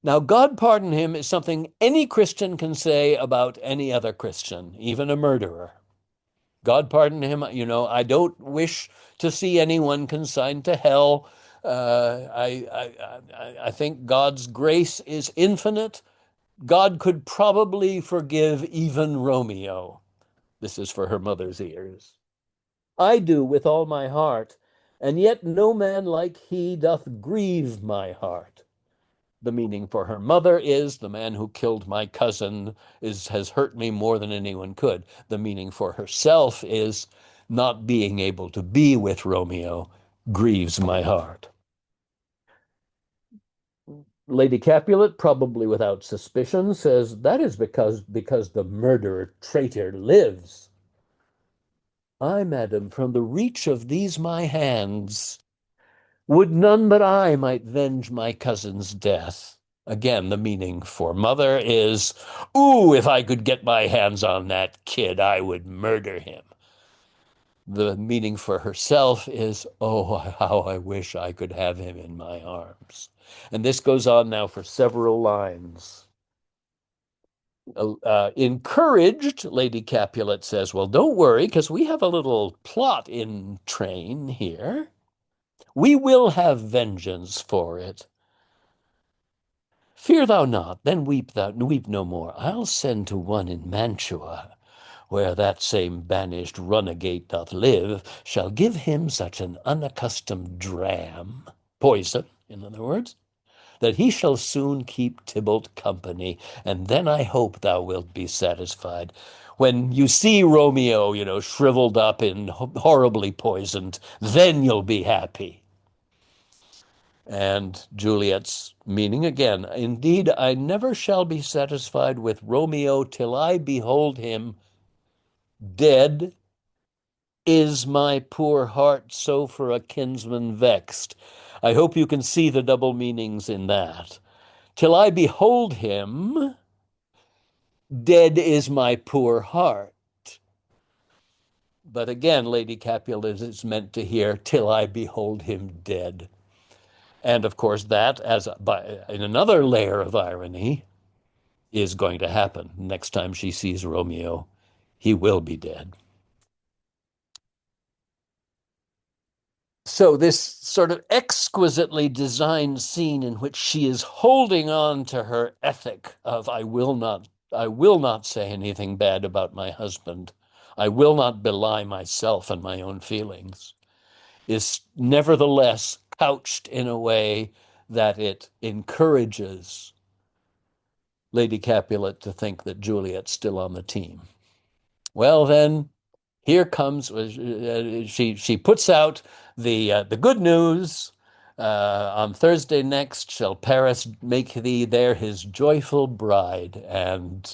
Now, God pardon him is something any Christian can say about any other Christian, even a murderer. God pardon him. I don't wish to see anyone consigned to hell. I think God's grace is infinite. God could probably forgive even Romeo. This is for her mother's ears. I do with all my heart, and yet no man like he doth grieve my heart. The meaning for her mother is the man who killed my cousin has hurt me more than anyone could. The meaning for herself is not being able to be with Romeo grieves my heart. Lady Capulet, probably without suspicion, says that is because the murderer traitor lives. I, madam, from the reach of these my hands, would none but I might venge my cousin's death. Again, the meaning for mother is, ooh, if I could get my hands on that kid, I would murder him. The meaning for herself is, oh, how I wish I could have him in my arms. And this goes on now for several lines. Encouraged, Lady Capulet says, well, don't worry, because we have a little plot in train here. We will have vengeance for it. Fear thou not, then weep no more. I'll send to one in Mantua, where that same banished runagate doth live, shall give him such an unaccustomed dram, poison, in other words, that he shall soon keep Tybalt company, and then I hope thou wilt be satisfied. When you see Romeo, shriveled up and horribly poisoned, then you'll be happy. And Juliet's meaning again, indeed, I never shall be satisfied with Romeo till I behold him dead. Is my poor heart so for a kinsman vexed? I hope you can see the double meanings in that. Till I behold him, dead is my poor heart. But again, Lady Capulet is meant to hear, till I behold him dead. And of course, that, in another layer of irony, is going to happen. Next time she sees Romeo, he will be dead. So this sort of exquisitely designed scene in which she is holding on to her ethic of I will not say anything bad about my husband. I will not belie myself and my own feelings, is nevertheless couched in a way that it encourages Lady Capulet to think that Juliet's still on the team. Well, then, here comes, she puts out the good news. On Thursday next shall Paris make thee there his joyful bride. And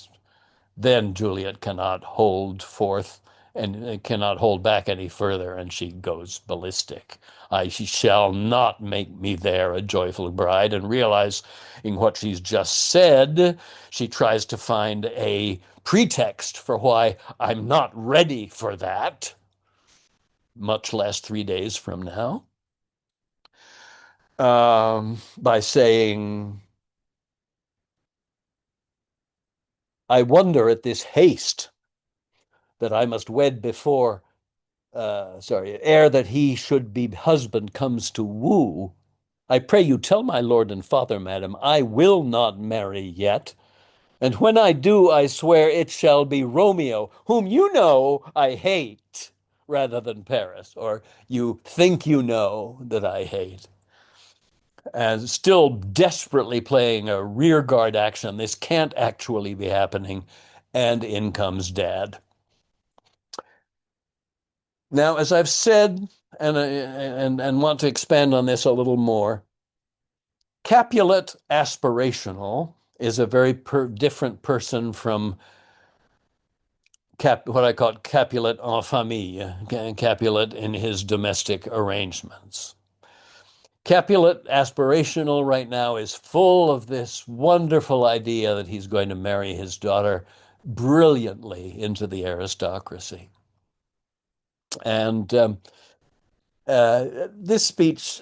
then Juliet cannot hold forth and cannot hold back any further, and she goes ballistic. She shall not make me there a joyful bride. And realizing what she's just said, she tries to find a pretext for why I'm not ready for that, much less 3 days from now, by saying, I wonder at this haste that I must wed before, ere that he should be husband comes to woo. I pray you tell my lord and father, madam, I will not marry yet. And when I do, I swear it shall be Romeo, whom you know I hate, rather than Paris, or you think you know that I hate. And still desperately playing a rearguard action. This can't actually be happening. and in comes Dad. Now, as I've said, and want to expand on this a little more, Capulet aspirational is a very different person from what I call Capulet en famille, Capulet in his domestic arrangements. Capulet aspirational right now is full of this wonderful idea that he's going to marry his daughter brilliantly into the aristocracy. And this speech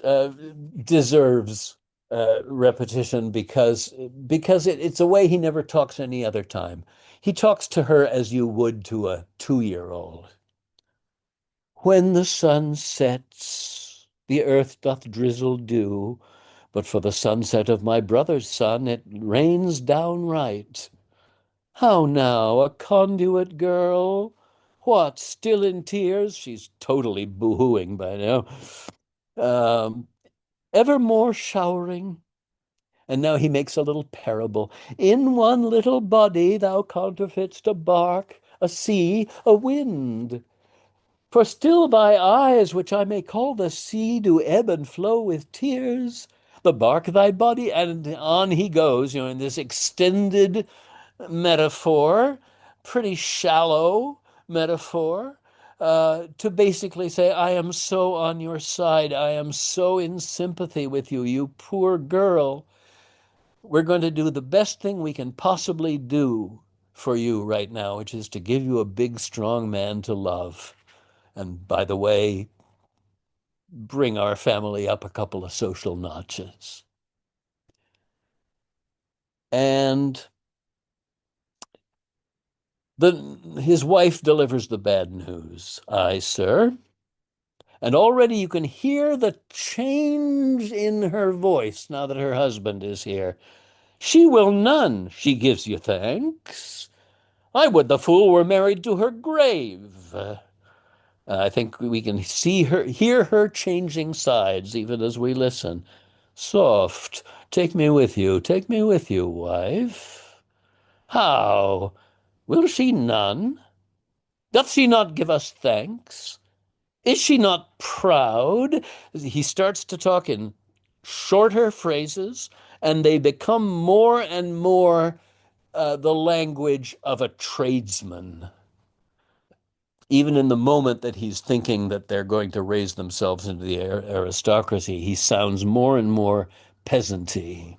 deserves repetition because it's a way he never talks any other time. He talks to her as you would to a 2-year-old. When the sun sets, the earth doth drizzle dew, but for the sunset of my brother's son, it rains downright. How now, a conduit girl? What, still in tears? She's totally boo-hooing by now. Evermore showering. And now he makes a little parable. In one little body thou counterfeit'st a bark, a sea, a wind. For still thy eyes, which I may call the sea, do ebb and flow with tears. The bark thy body, and on he goes, in this extended metaphor, pretty shallow metaphor, to basically say, I am so on your side. I am so in sympathy with you, you poor girl. We're going to do the best thing we can possibly do for you right now, which is to give you a big, strong man to love. And by the way, bring our family up a couple of social notches. And his wife delivers the bad news. Aye, sir. And already you can hear the change in her voice now that her husband is here. She will none. She gives you thanks. I would the fool were married to her grave. I think we can hear her changing sides even as we listen. Soft, take me with you, wife. How? Will she none? Doth she not give us thanks? Is she not proud? He starts to talk in shorter phrases, and they become more and more the language of a tradesman. Even in the moment that he's thinking that they're going to raise themselves into the aristocracy, he sounds more and more peasanty.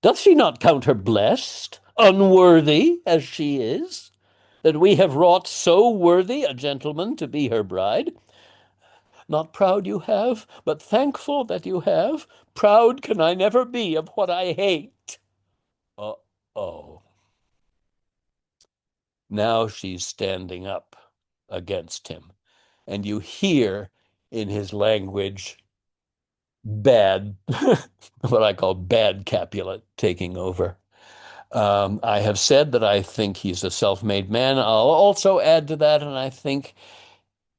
Doth she not count her blessed, unworthy as she is, that we have wrought so worthy a gentleman to be her bride? Not proud you have, but thankful that you have. Proud can I never be of what I hate. Uh-oh. Now she's standing up against him. And you hear in his language bad, what I call bad Capulet taking over. I have said that I think he's a self-made man. I'll also add to that, and I think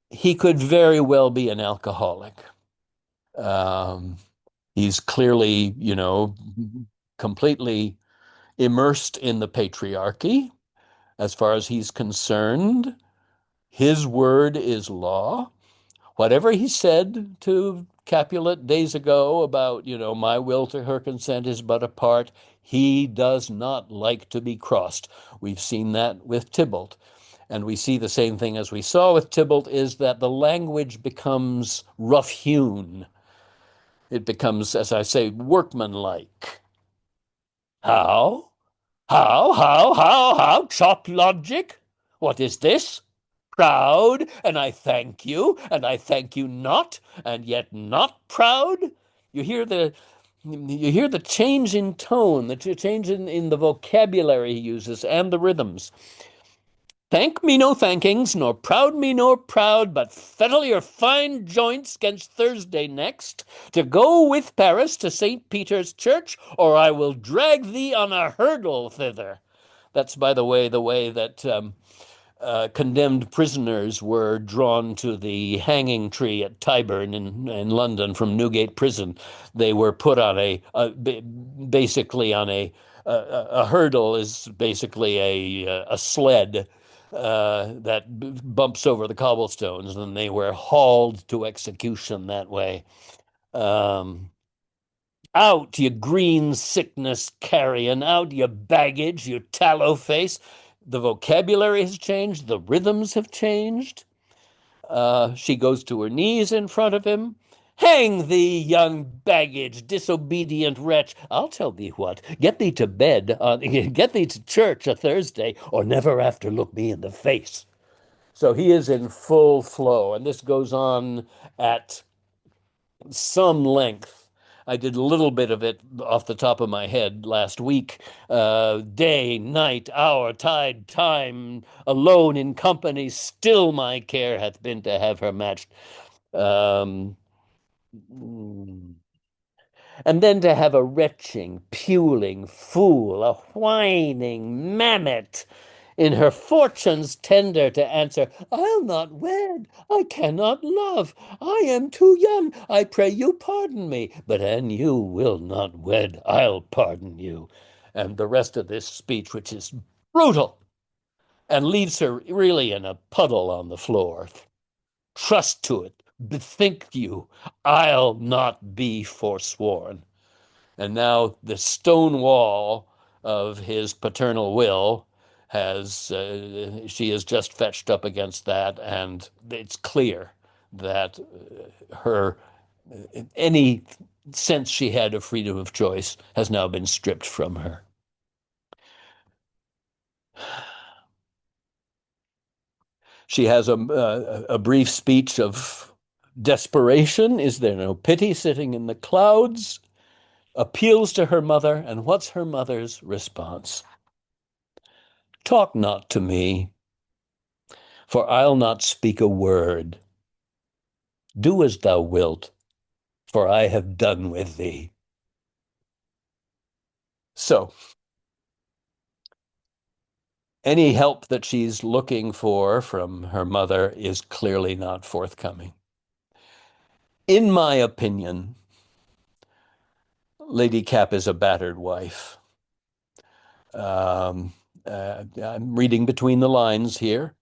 he could very well be an alcoholic. He's clearly, completely immersed in the patriarchy. As far as he's concerned, his word is law. Whatever he said to Capulet days ago about, my will to her consent is but a part, he does not like to be crossed. We've seen that with Tybalt. And we see the same thing as we saw with Tybalt, is that the language becomes rough-hewn. It becomes, as I say, workmanlike. How? How? Chop logic? What is this? Proud, and I thank you not, and yet not proud? You hear the change in tone, the change in the vocabulary he uses and the rhythms. Thank me no thankings, nor proud me nor proud, but fettle your fine joints 'gainst Thursday next, to go with Paris to St. Peter's Church, or I will drag thee on a hurdle thither. That's, by the way that condemned prisoners were drawn to the hanging tree at Tyburn in London from Newgate Prison. They were put on basically on a a hurdle is basically a sled that bumps over the cobblestones, and they were hauled to execution that way. Um, Out, you green sickness carrion, out, you baggage, you tallow face. The vocabulary has changed, the rhythms have changed. She goes to her knees in front of him. Hang thee, young baggage, disobedient wretch. I'll tell thee what, get thee to bed, get thee to church a Thursday, or never after look me in the face. So he is in full flow, and this goes on at some length. I did a little bit of it off the top of my head last week. Day, night, hour, tide, time, alone in company, still my care hath been to have her matched. Um, and then to have a retching, puling fool, a whining mammet, in her fortunes tender to answer, I'll not wed, I cannot love, I am too young, I pray you pardon me, but an you will not wed, I'll pardon you. And the rest of this speech, which is brutal, and leaves her really in a puddle on the floor. Trust to it, bethink you, I'll not be forsworn. And now the stone wall of his paternal will she has just fetched up against that, and it's clear that her any sense she had of freedom of choice has now been stripped from her. She has a brief speech of desperation. Is there no pity sitting in the clouds? Appeals to her mother, and what's her mother's response? Talk not to me, for I'll not speak a word. Do as thou wilt, for I have done with thee. So, any help that she's looking for from her mother is clearly not forthcoming. In my opinion, Lady Cap is a battered wife. I'm reading between the lines here.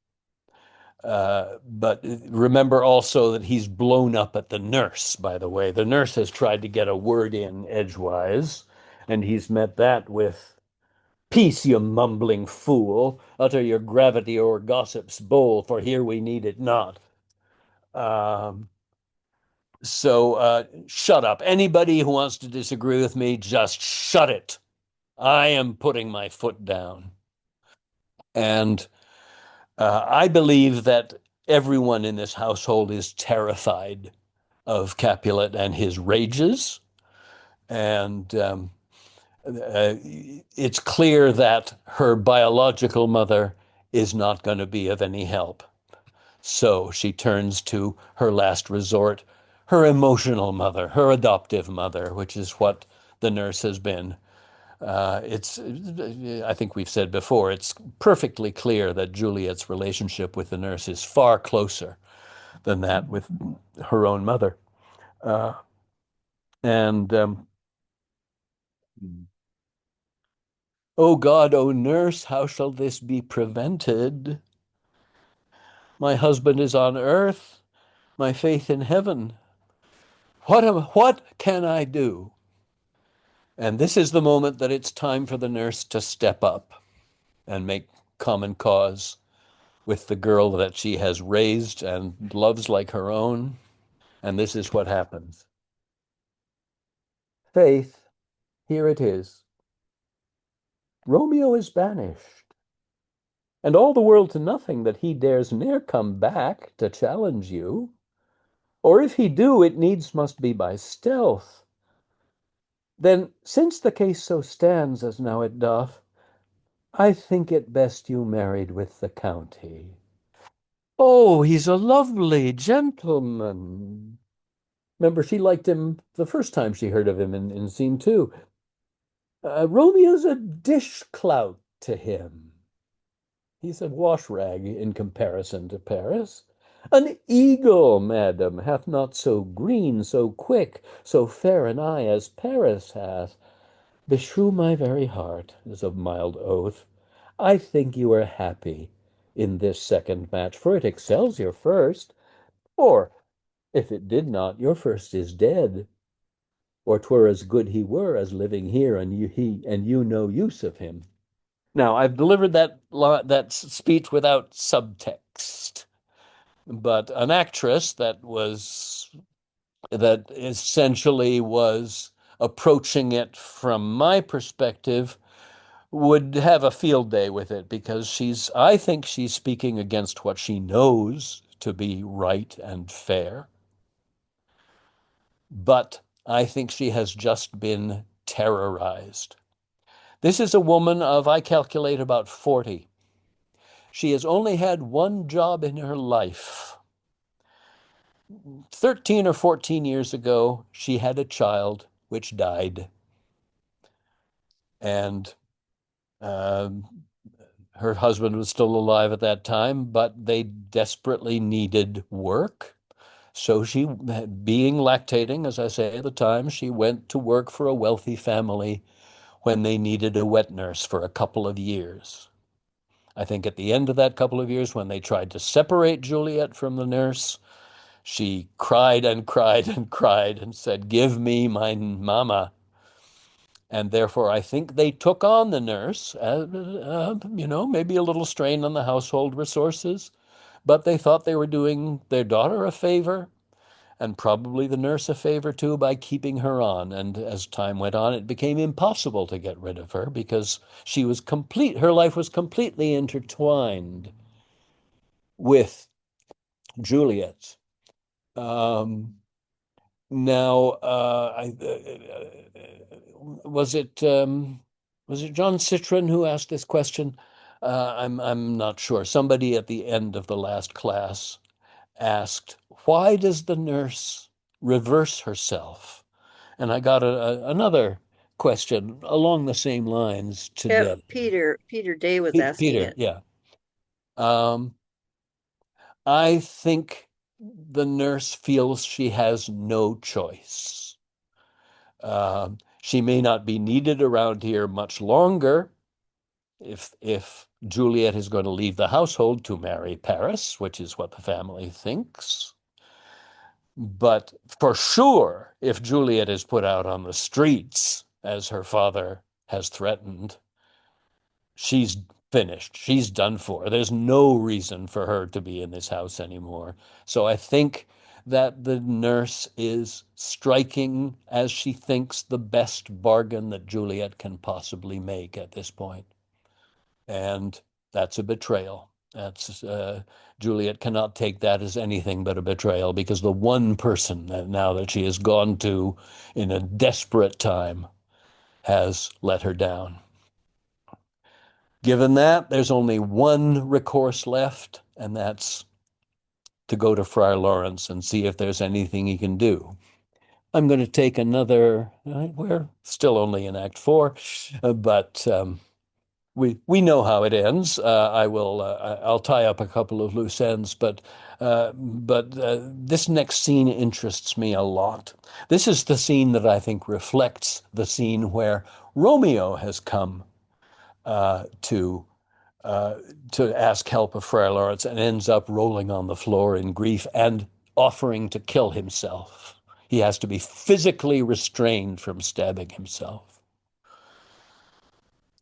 But remember also that he's blown up at the nurse, by the way. The nurse has tried to get a word in edgewise, and he's met that with, Peace, you mumbling fool, utter your gravity o'er gossip's bowl, for here we need it not. Shut up. Anybody who wants to disagree with me, just shut it. I am putting my foot down. And I believe that everyone in this household is terrified of Capulet and his rages. And it's clear that her biological mother is not going to be of any help. So she turns to her last resort, her emotional mother, her adoptive mother, which is what the nurse has been. I think we've said before, it's perfectly clear that Juliet's relationship with the nurse is far closer than that with her own mother. O God, O nurse, how shall this be prevented? My husband is on earth, my faith in heaven. What can I do? And this is the moment that it's time for the nurse to step up and make common cause with the girl that she has raised and loves like her own. And this is what happens. Faith, here it is. Romeo is banished, and all the world to nothing that he dares ne'er come back to challenge you. Or if he do, it needs must be by stealth. Then, since the case so stands as now it doth, I think it best you married with the county. Oh, he's a lovely gentleman. Remember, she liked him the first time she heard of him in scene 2. Romeo's a dish clout to him. He's a wash rag in comparison to Paris. An eagle, madam, hath not so green, so quick, so fair an eye as Paris hath. Beshrew my very heart is a mild oath. I think you are happy in this second match, for it excels your first. Or, if it did not, your first is dead. Or 'twere as good he were as living here, and you no use of him. Now, I've delivered that speech without subtext, but an actress that essentially was approaching it from my perspective would have a field day with it because I think she's speaking against what she knows to be right and fair. But I think she has just been terrorized. This is a woman of, I calculate, about 40. She has only had one job in her life. 13 or 14 years ago, she had a child which died. And um, her husband was still alive at that time, but they desperately needed work. So she, being lactating, as I say at the time, she went to work for a wealthy family when they needed a wet nurse for a couple of years. I think at the end of that couple of years, when they tried to separate Juliet from the nurse, she cried and cried and cried and said, "Give me my mama." And therefore, I think they took on the nurse, maybe a little strain on the household resources, but they thought they were doing their daughter a favor and probably the nurse a favor too by keeping her on. And as time went on, it became impossible to get rid of her because her life was completely intertwined with Juliet's. Um, Now, was it John Citron who asked this question? I'm not sure. Somebody at the end of the last class asked, "Why does the nurse reverse herself?" And I got another question along the same lines today. Peter Day was asking Peter, it. yeah. Um, I think the nurse feels she has no choice. She may not be needed around here much longer if Juliet is going to leave the household to marry Paris, which is what the family thinks. But for sure, if Juliet is put out on the streets, as her father has threatened, she's finished. She's done for. There's no reason for her to be in this house anymore. So I think that the nurse is striking, as she thinks, the best bargain that Juliet can possibly make at this point. And that's a betrayal. Juliet cannot take that as anything but a betrayal because the one person that now that she has gone to in a desperate time has let her down. Given that, there's only one recourse left, and that's to go to Friar Lawrence and see if there's anything he can do. I'm going to take we're still only in Act 4, but we know how it ends. I'll tie up a couple of loose ends, but this next scene interests me a lot. This is the scene that I think reflects the scene where Romeo has come uh, to uh, to ask help of Friar Lawrence and ends up rolling on the floor in grief and offering to kill himself. He has to be physically restrained from stabbing himself.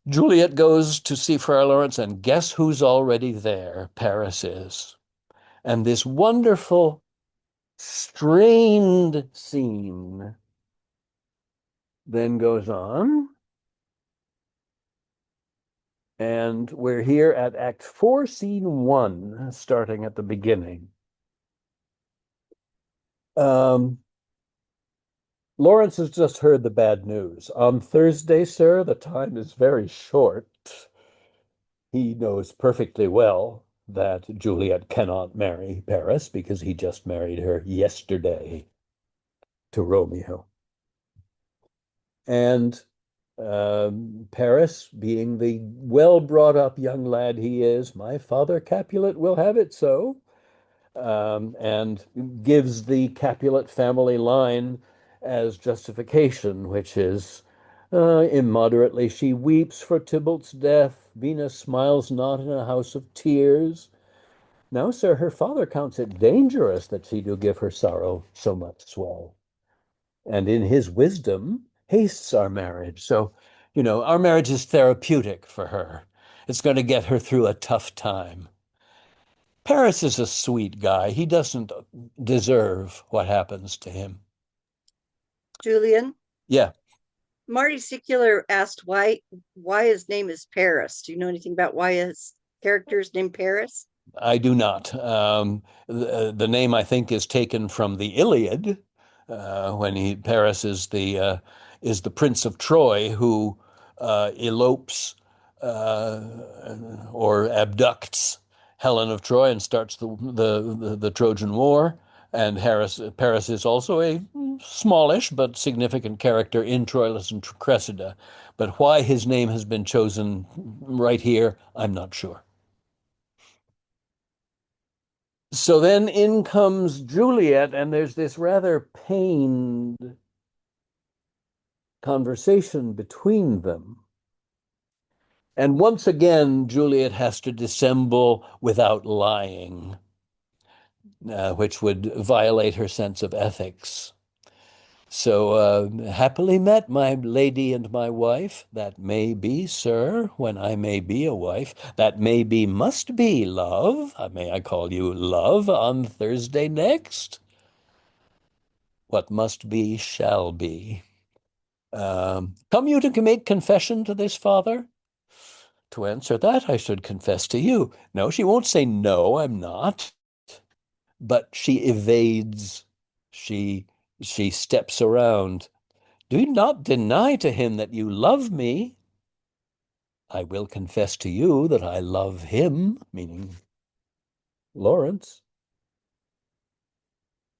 Juliet goes to see Friar Lawrence, and guess who's already there? Paris is. And this wonderful, strained scene then goes on. And we're here at Act 4, Scene 1, starting at the beginning. Lawrence has just heard the bad news. On Thursday, sir, the time is very short. He knows perfectly well that Juliet cannot marry Paris because he just married her yesterday to Romeo. And Paris, being the well brought up young lad he is, my father Capulet will have it so, and gives the Capulet family line as justification, which is Immoderately she weeps for Tybalt's death. Venus smiles not in a house of tears. Now, sir, her father counts it dangerous that she do give her sorrow so much swell, and in his wisdom hastes our marriage. So, our marriage is therapeutic for her. It's going to get her through a tough time. Paris is a sweet guy. He doesn't deserve what happens to him. Julian, Yeah, Marty Secular asked why his name is Paris. Do you know anything about why his character is named Paris? I do not. The name I think is taken from the Iliad, when Paris is the Prince of Troy who elopes or abducts Helen of Troy and starts the Trojan War. And Paris is also a smallish but significant character in Troilus and Cressida. But why his name has been chosen right here, I'm not sure. So then in comes Juliet, and there's this rather pained conversation between them. And once again, Juliet has to dissemble without lying, which would violate her sense of ethics. So, happily met, my lady and my wife. That may be, sir, when I may be a wife. That may be, must be, love. May I call you love on Thursday next? What must be, shall be. Come you to make confession to this father? To answer that, I should confess to you. No, she won't say, no, I'm not. But she evades. She steps around. Do not deny to him that you love me. I will confess to you that I love him, meaning Lawrence.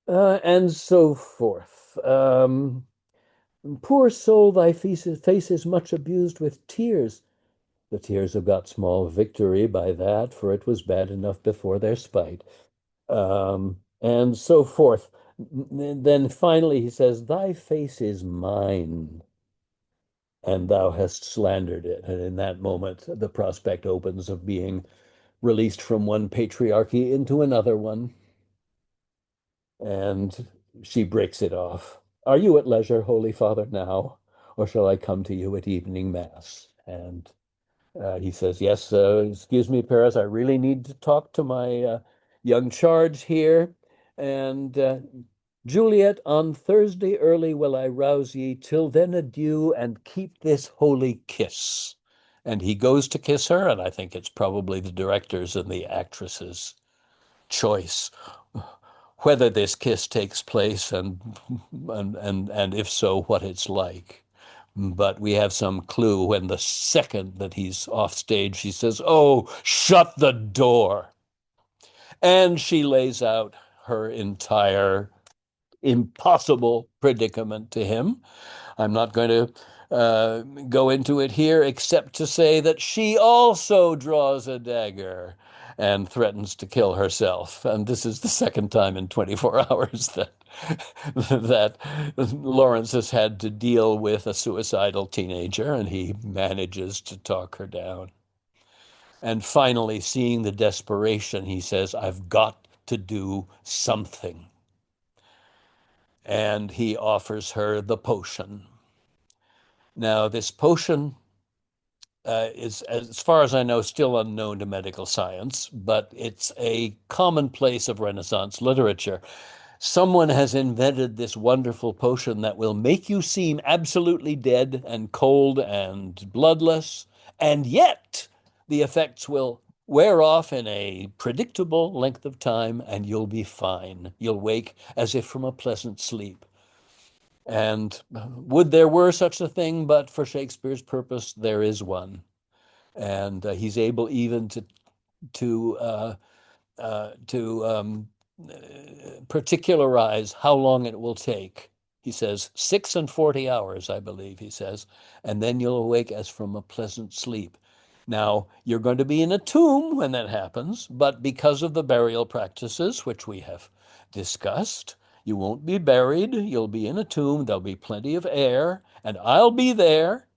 And so forth. Poor soul, thy face is much abused with tears. The tears have got small victory by that, for it was bad enough before their spite. And so forth. Then finally he says, thy face is mine, and thou hast slandered it. And in that moment, the prospect opens of being released from one patriarchy into another one. And she breaks it off. Are you at leisure, Holy Father, now, or shall I come to you at evening mass? And he says, yes, excuse me, Paris, I really need to talk to my young charge here. And Juliet, on Thursday early will I rouse ye. Till then, adieu, and keep this holy kiss. And he goes to kiss her, and I think it's probably the director's and the actress's choice whether this kiss takes place and if so, what it's like. But we have some clue when the second that he's off stage, she says, oh, shut the door. And she lays out her entire impossible predicament to him. I'm not going to go into it here except to say that she also draws a dagger and threatens to kill herself. And this is the second time in 24 hours that Lawrence has had to deal with a suicidal teenager, and he manages to talk her down. And finally, seeing the desperation, he says, I've got to do something. And he offers her the potion. Now, this potion is, as far as I know, still unknown to medical science, but it's a commonplace of Renaissance literature. Someone has invented this wonderful potion that will make you seem absolutely dead and cold and bloodless, and yet the effects will wear off in a predictable length of time, and you'll be fine. You'll wake as if from a pleasant sleep. And would there were such a thing, but for Shakespeare's purpose, there is one. And he's able even to particularize how long it will take. He says 46 hours, I believe he says, and then you'll awake as from a pleasant sleep. Now, you're going to be in a tomb when that happens, but because of the burial practices, which we have discussed, You won't be buried. You'll be in a tomb. There'll be plenty of air, and I'll be there.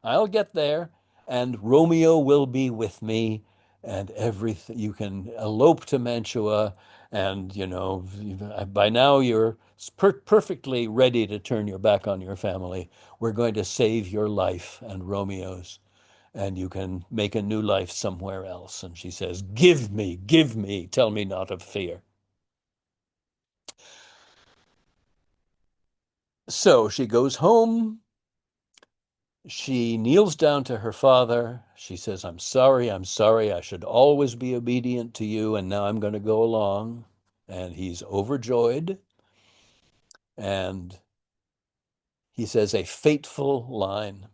I'll get there, and Romeo will be with me, and everything. You can elope to Mantua, and by now you're perfectly ready to turn your back on your family. We're going to save your life and Romeo's, and you can make a new life somewhere else. And she says, give me, tell me not of fear. So she goes home. She kneels down to her father. She says, I'm sorry. I should always be obedient to you, and now I'm going to go along. And he's overjoyed. And he says a fateful line.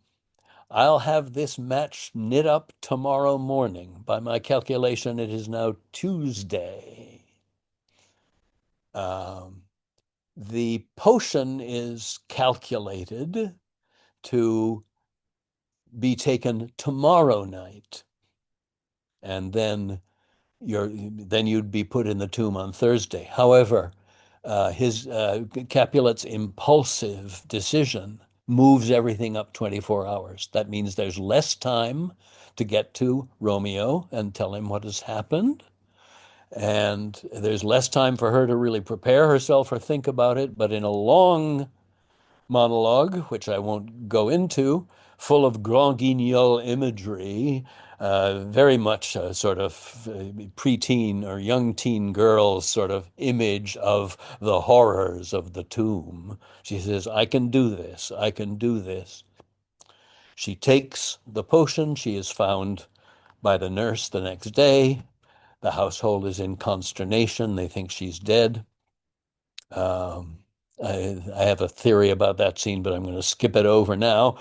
I'll have this match knit up tomorrow morning. By my calculation, it is now Tuesday. The potion is calculated to be taken tomorrow night, and then you'd be put in the tomb on Thursday. However, his Capulet's impulsive decision moves everything up 24 hours. That means there's less time to get to Romeo and tell him what has happened. And there's less time for her to really prepare herself or think about it. But in a long monologue, which I won't go into, full of Grand Guignol imagery, very much a sort of preteen or young teen girl's sort of image of the horrors of the tomb. She says, I can do this. I can do this. She takes the potion. She is found by the nurse the next day. The household is in consternation. They think she's dead. I have a theory about that scene, but I'm going to skip it over now.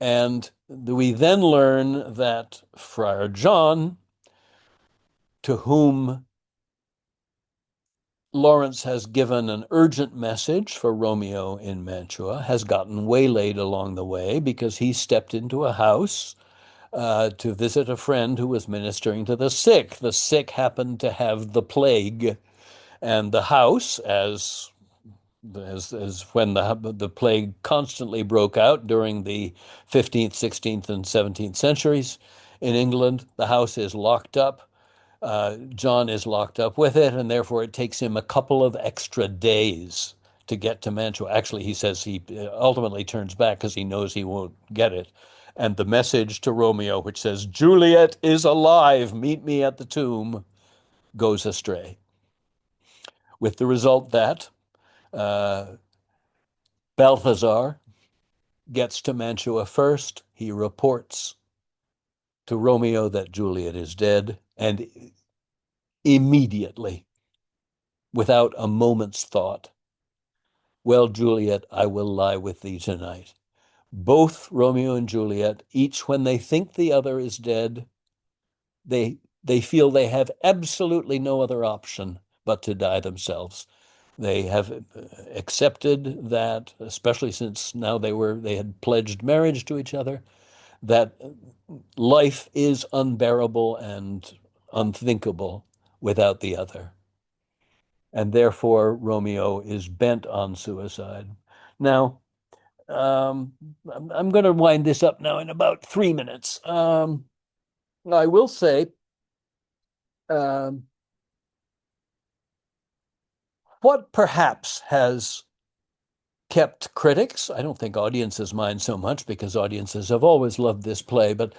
And we then learn that Friar John, to whom Lawrence has given an urgent message for Romeo in Mantua, has gotten waylaid along the way because he stepped into a house to visit a friend who was ministering to the sick. The sick happened to have the plague, and the house, as when the plague constantly broke out during the 15th, 16th, and 17th centuries in England, the house is locked up. John is locked up with it, and therefore it takes him a couple of extra days to get to Mantua. Actually, he says he ultimately turns back because he knows he won't get it. And the message to Romeo, which says, Juliet is alive, meet me at the tomb, goes astray. With the result that Balthazar gets to Mantua first. He reports to Romeo that Juliet is dead, and immediately, without a moment's thought, well, Juliet, I will lie with thee tonight. Both Romeo and Juliet, each when they think the other is dead, they feel they have absolutely no other option but to die themselves. They have accepted that, especially since now they had pledged marriage to each other, that life is unbearable and unthinkable without the other. And therefore, Romeo is bent on suicide. Now, I'm going to wind this up now in about 3 minutes. I will say, what perhaps has kept critics, I don't think audiences mind so much because audiences have always loved this play, but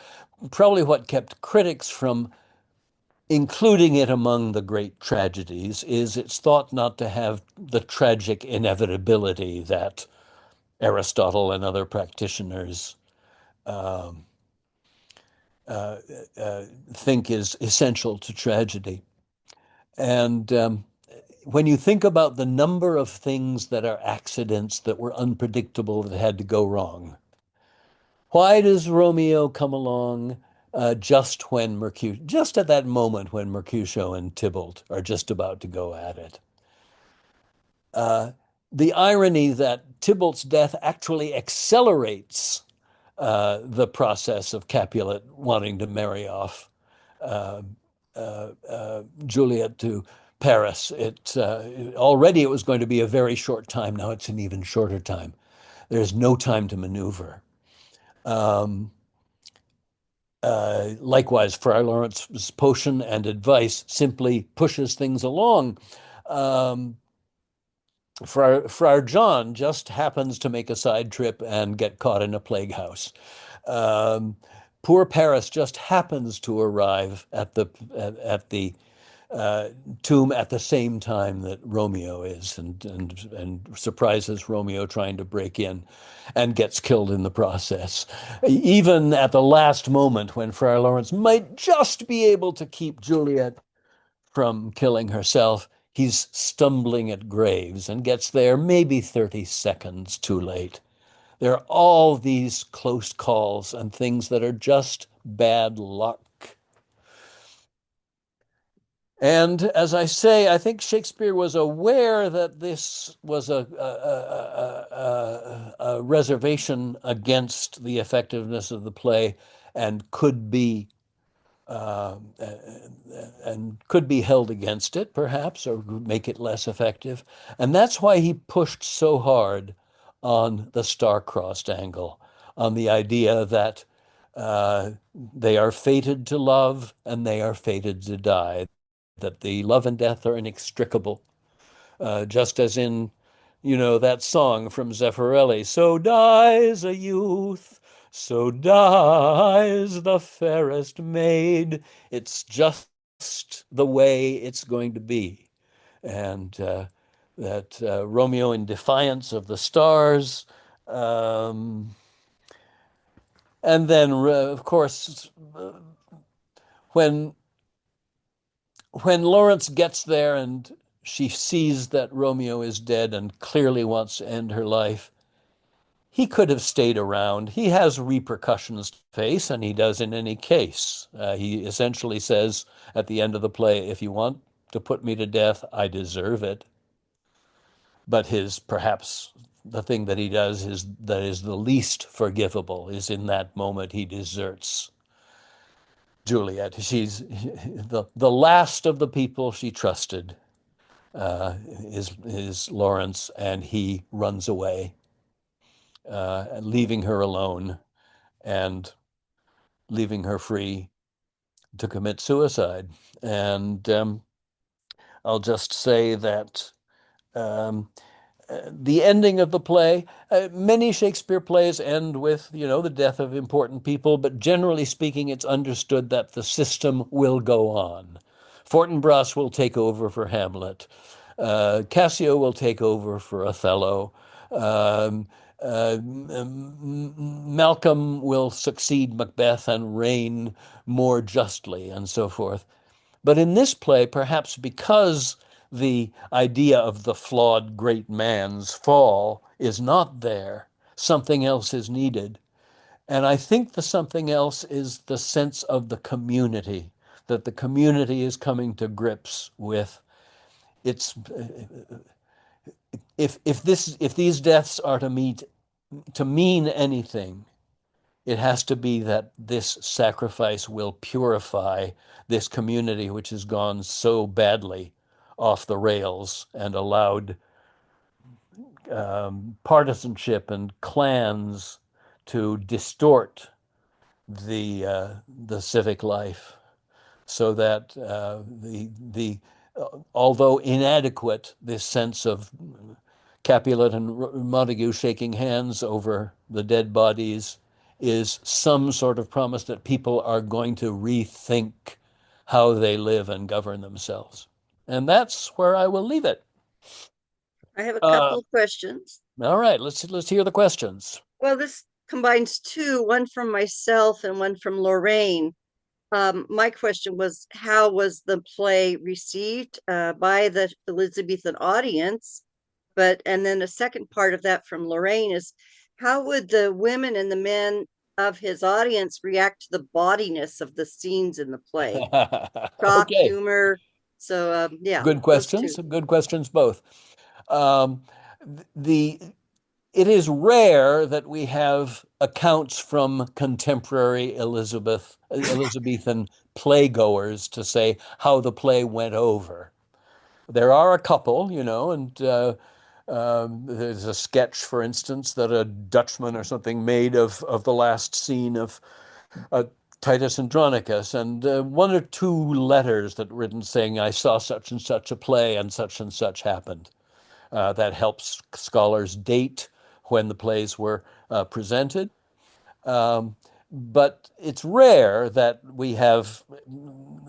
probably what kept critics from including it among the great tragedies is it's thought not to have the tragic inevitability that Aristotle and other practitioners think is essential to tragedy. And when you think about the number of things that are accidents that were unpredictable that had to go wrong, why does Romeo come along just at that moment when Mercutio and Tybalt are just about to go at it? The irony that Tybalt's death actually accelerates the process of Capulet wanting to marry off Juliet to Paris. Already it was going to be a very short time. Now it's an even shorter time. There's no time to maneuver. Um, Likewise, Friar Lawrence's potion and advice simply pushes things along. Um, Friar John just happens to make a side trip and get caught in a plague house. Um, Poor Paris just happens to arrive at the uh, tomb at the same time that Romeo is, and surprises Romeo trying to break in, and gets killed in the process. Even at the last moment, when Friar Lawrence might just be able to keep Juliet from killing herself, he's stumbling at graves and gets there maybe 30 seconds too late. There are all these close calls and things that are just bad luck. And as I say, I think Shakespeare was aware that this was a reservation against the effectiveness of the play, and could be uh, held against it, perhaps, or make it less effective. And that's why he pushed so hard on the star-crossed angle, on the idea that they are fated to love and they are fated to die, that the love and death are inextricable, just as in, that song from Zeffirelli, so dies a youth, so dies the fairest maid. It's just the way it's going to be. And that Romeo, in defiance of the stars, um, and then, of course, when Lawrence gets there and she sees that Romeo is dead and clearly wants to end her life, he could have stayed around. He has repercussions to face, and he does in any case. He essentially says at the end of the play, if you want to put me to death, I deserve it. But perhaps the thing that he does that is the least forgivable is in that moment he deserts Juliet. She's the last of the people she trusted, is Lawrence, and he runs away, leaving her alone and leaving her free to commit suicide. And I'll just say that um, the ending of the play, many Shakespeare plays end with, the death of important people, but generally speaking, it's understood that the system will go on. Fortinbras will take over for Hamlet. Cassio will take over for Othello. Um, Malcolm will succeed Macbeth and reign more justly, and so forth. But in this play, perhaps because the idea of the flawed great man's fall is not there, something else is needed. And I think the something else is the sense of the community, that the community is coming to grips with its if these deaths are to mean anything, it has to be that this sacrifice will purify this community, which has gone so badly off the rails and allowed partisanship and clans to distort the civic life, so that the although inadequate, this sense of Capulet and Montague shaking hands over the dead bodies is some sort of promise that people are going to rethink how they live and govern themselves. And that's where I will leave it. I have a couple of questions. All right, let's hear the questions. Well, this combines two, one from myself and one from Lorraine. My question was, how was the play received by the Elizabethan audience? And then the second part of that from Lorraine is, how would the women and the men of his audience react to the bawdiness of the scenes in the play? Shock, Okay. humor. So yeah. Good questions. Good questions both. Um, it is rare that we have accounts from contemporary Elizabethan playgoers to say how the play went over. There are a couple, and there's a sketch, for instance, that a Dutchman or something made of the last scene of uh, Titus Andronicus, and one or two letters that written saying, I saw such and such a play and such happened. That helps scholars date when the plays were presented. Um, but it's rare that we have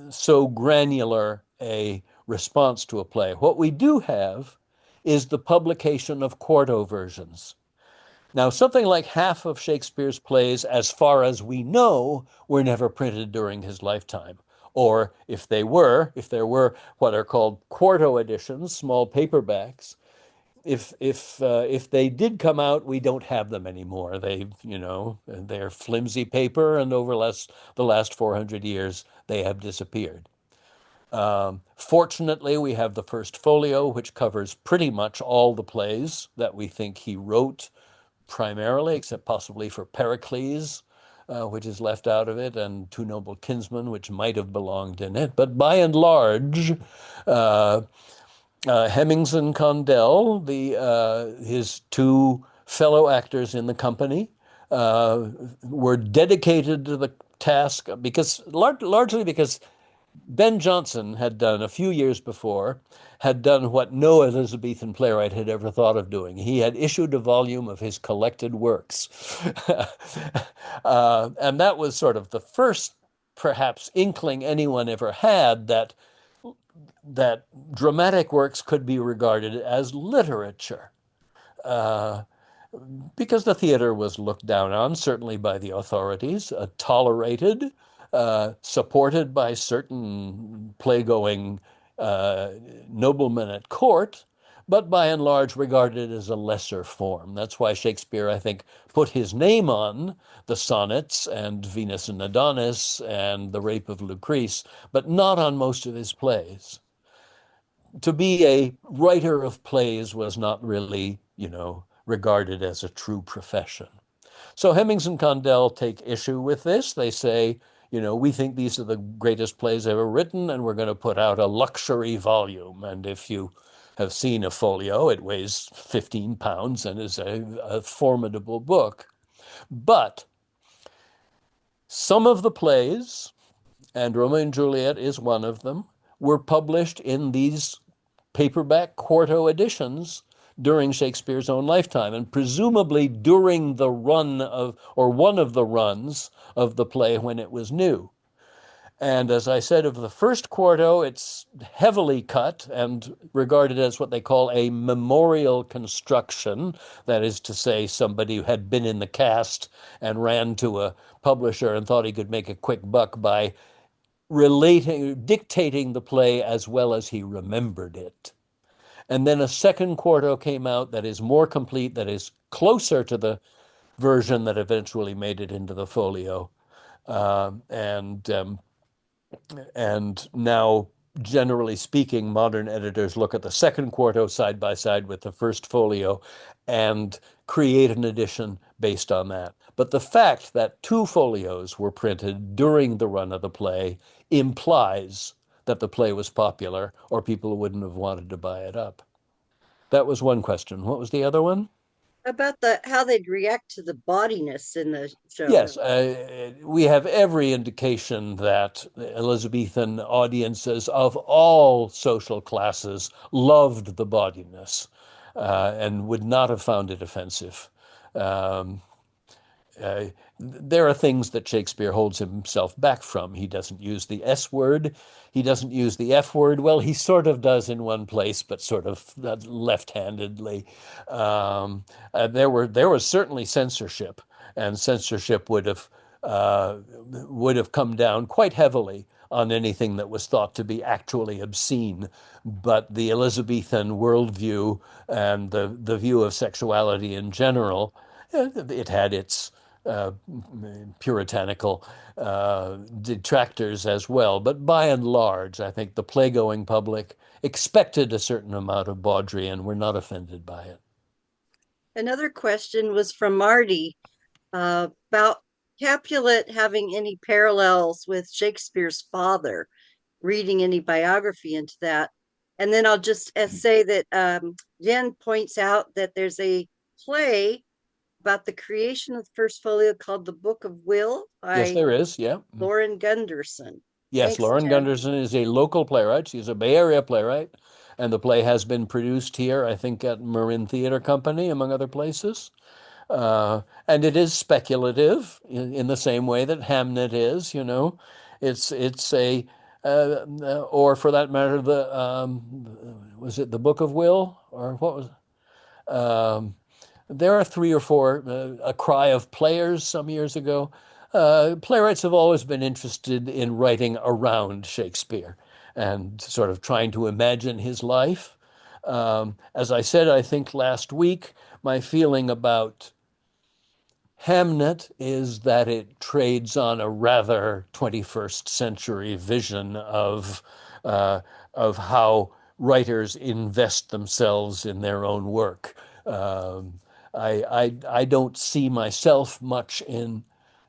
so granular a response to a play. What we do have is the publication of quarto versions. Now, something like half of Shakespeare's plays, as far as we know, were never printed during his lifetime. Or if there were what are called quarto editions, small paperbacks, if they did come out, we don't have them anymore. They're flimsy paper, and over the last 400 years, they have disappeared. Fortunately, we have the first folio, which covers pretty much all the plays that we think he wrote primarily, except possibly for Pericles, which is left out of it, and Two Noble Kinsmen, which might have belonged in it. But by and large, uh, Hemmings and Condell, his two fellow actors in the company, were dedicated to the task largely because Ben Jonson had done a few years before, had done what no Elizabethan playwright had ever thought of doing. He had issued a volume of his collected works. And that was sort of the first, perhaps, inkling anyone ever had that dramatic works could be regarded as literature. Uh, because the theater was looked down on, certainly by the authorities, tolerated, supported by certain playgoing uh, noblemen at court, but by and large regarded as a lesser form. That's why Shakespeare, I think, put his name on the sonnets and Venus and Adonis and The Rape of Lucrece, but not on most of his plays. To be a writer of plays was not really, regarded as a true profession. So Hemmings and Condell take issue with this. They say, we think these are the greatest plays ever written, and we're going to put out a luxury volume. And if you have seen a folio, it weighs 15 pounds and is a formidable book. But some of the plays, and Romeo and Juliet is one of them, were published in these paperback quarto editions during Shakespeare's own lifetime, and presumably during the run of, or one of the runs of the play when it was new. And as I said of the first quarto, it's heavily cut and regarded as what they call a memorial construction. That is to say, somebody who had been in the cast and ran to a publisher and thought he could make a quick buck by dictating the play as well as he remembered it. And then a second quarto came out that is more complete, that is closer to the version that eventually made it into the folio. Uh, and um, and now, generally speaking, modern editors look at the second quarto side by side with the first folio and create an edition based on that. But the fact that two folios were printed during the run of the play implies that the play was popular, or people wouldn't have wanted to buy it up. That was one question. What was the other one? About the how they'd react to the bawdiness in the show. Yes, we have every indication that Elizabethan audiences of all social classes loved the bawdiness and would not have found it offensive. Um, uh, there are things that Shakespeare holds himself back from. He doesn't use the S word. He doesn't use the F word. Well, he sort of does in one place, but sort of left-handedly. There was certainly censorship, and censorship would have come down quite heavily on anything that was thought to be actually obscene. But the Elizabethan worldview and the view of sexuality in general, it had its uh, puritanical detractors as well. But by and large, I think the playgoing public expected a certain amount of bawdry and were not offended by it. Another question was from Marty about Capulet having any parallels with Shakespeare's father, reading any biography into that. And then I'll just say that Jen points out that there's a play about the creation of the first folio called The Book of Will Yes, by there is. Yeah. Lauren Gunderson. Yes, Thanks, Lauren Jen. Gunderson is a local playwright. She's a Bay Area playwright, and the play has been produced here, I think, at Marin Theater Company, among other places. And it is speculative in the same way that Hamnet is, you know. It's a or for that matter, the was it the Book of Will or what was um, there are three or four, A Cry of Players some years ago. Playwrights have always been interested in writing around Shakespeare and sort of trying to imagine his life. As I said, I think last week, my feeling about Hamnet is that it trades on a rather 21st century vision uh, of how writers invest themselves in their own work. Um, I don't see myself much in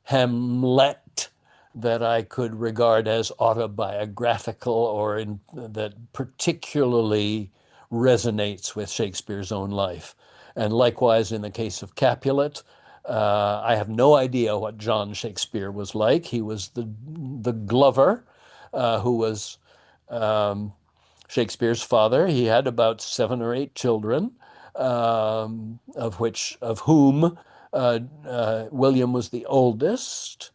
Hamlet that I could regard as autobiographical or that particularly resonates with Shakespeare's own life. And likewise, in the case of Capulet, I have no idea what John Shakespeare was like. He was the Glover, who was um, Shakespeare's father. He had about 7 or 8 children, of whom William was the oldest.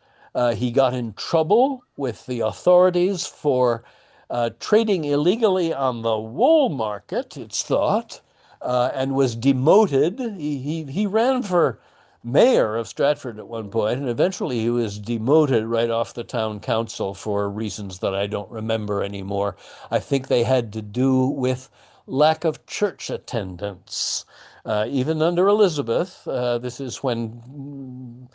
He got in trouble with the authorities for trading illegally on the wool market, it's thought, and was demoted. He ran for mayor of Stratford at one point, and eventually he was demoted right off the town council for reasons that I don't remember anymore. I think they had to do with lack of church attendance. Even under Elizabeth, this is when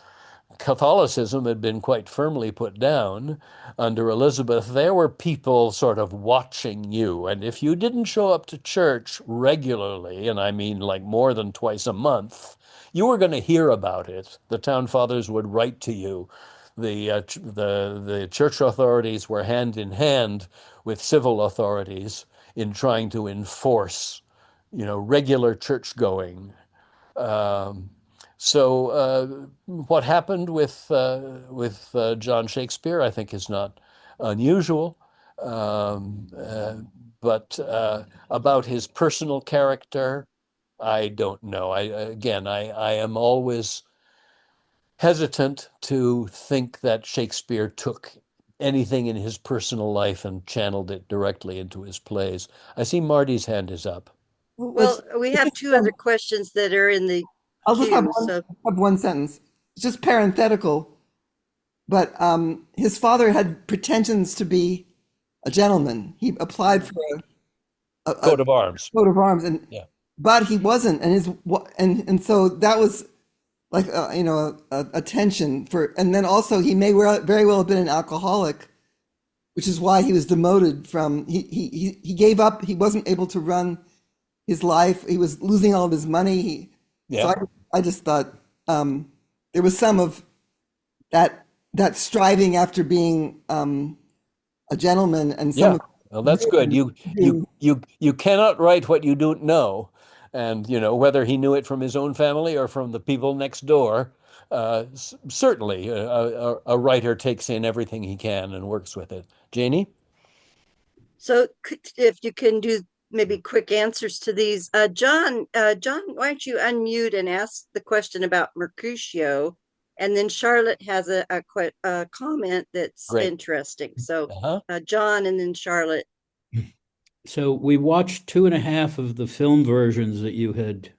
Catholicism had been quite firmly put down. Under Elizabeth, there were people sort of watching you. And if you didn't show up to church regularly, and I mean like more than twice a month, you were going to hear about it. The town fathers would write to you. The church authorities were hand in hand with civil authorities in trying to enforce, regular church going. Um, so what happened with John Shakespeare, I think, is not unusual. Um, uh, but about his personal character, I don't know. I am always hesitant to think that Shakespeare took anything in his personal life and channeled it directly into his plays. I see Marty's hand is up. Well, we have two other questions that are in the I'll just queue. So, have one sentence. It's just parenthetical, but his father had pretensions to be a gentleman. He applied for a Coat of arms. coat of arms, and Yeah. but he wasn't, and so that was like a tension for. And then also he may very well have been an alcoholic, which is why he was demoted from. He gave up. He wasn't able to run his life. He was losing all of his money. So Yeah. I just thought there was some of that striving after being a gentleman, and some Yeah. Well, that's good. You cannot write what you don't know. And, whether he knew it from his own family or from the people next door, certainly a writer takes in everything he can and works with it. Janie? if you can do maybe quick answers to these, John, why don't you unmute and ask the question about Mercutio, and then Charlotte has a comment that's Great. interesting. So, Uh-huh. John, and then Charlotte. So we watched 2.5 of the film versions that you had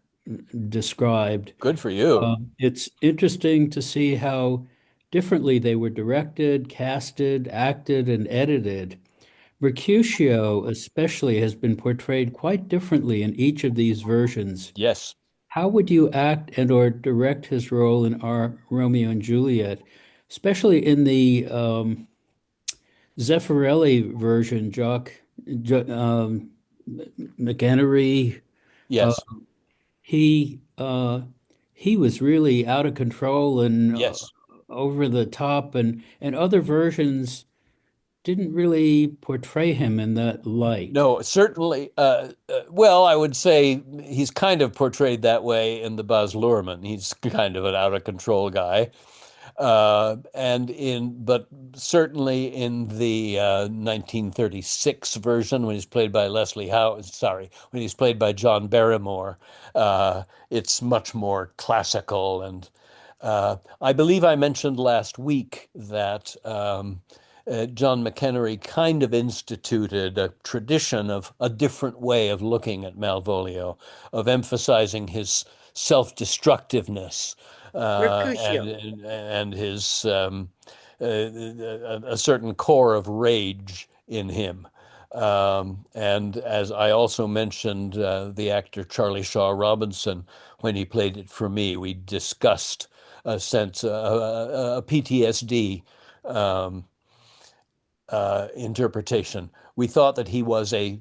described. Good for you. It's interesting to see how differently they were directed, casted, acted, and edited. Mercutio, especially, has been portrayed quite differently in each of these versions. Yes. How would you act and or direct his role in our Romeo and Juliet, especially in the Zeffirelli version, McHenry? Yes. He he was really out of control and Yes. over the top, and other versions didn't really portray him in that light. No, certainly. Well, I would say he's kind of portrayed that way in the Baz Luhrmann. He's kind of an out of control guy. But certainly in the 1936 version, when he's played by Leslie Howe, sorry, when he's played by John Barrymore, it's much more classical. And I believe I mentioned last week that John McEnery kind of instituted a tradition of a different way of looking at Malvolio, of emphasizing his self-destructiveness Mercutio. and his a certain core of rage in him. And as I also mentioned, the actor Charlie Shaw Robinson, when he played it for me, we discussed a sense, a PTSD interpretation. We thought that he was a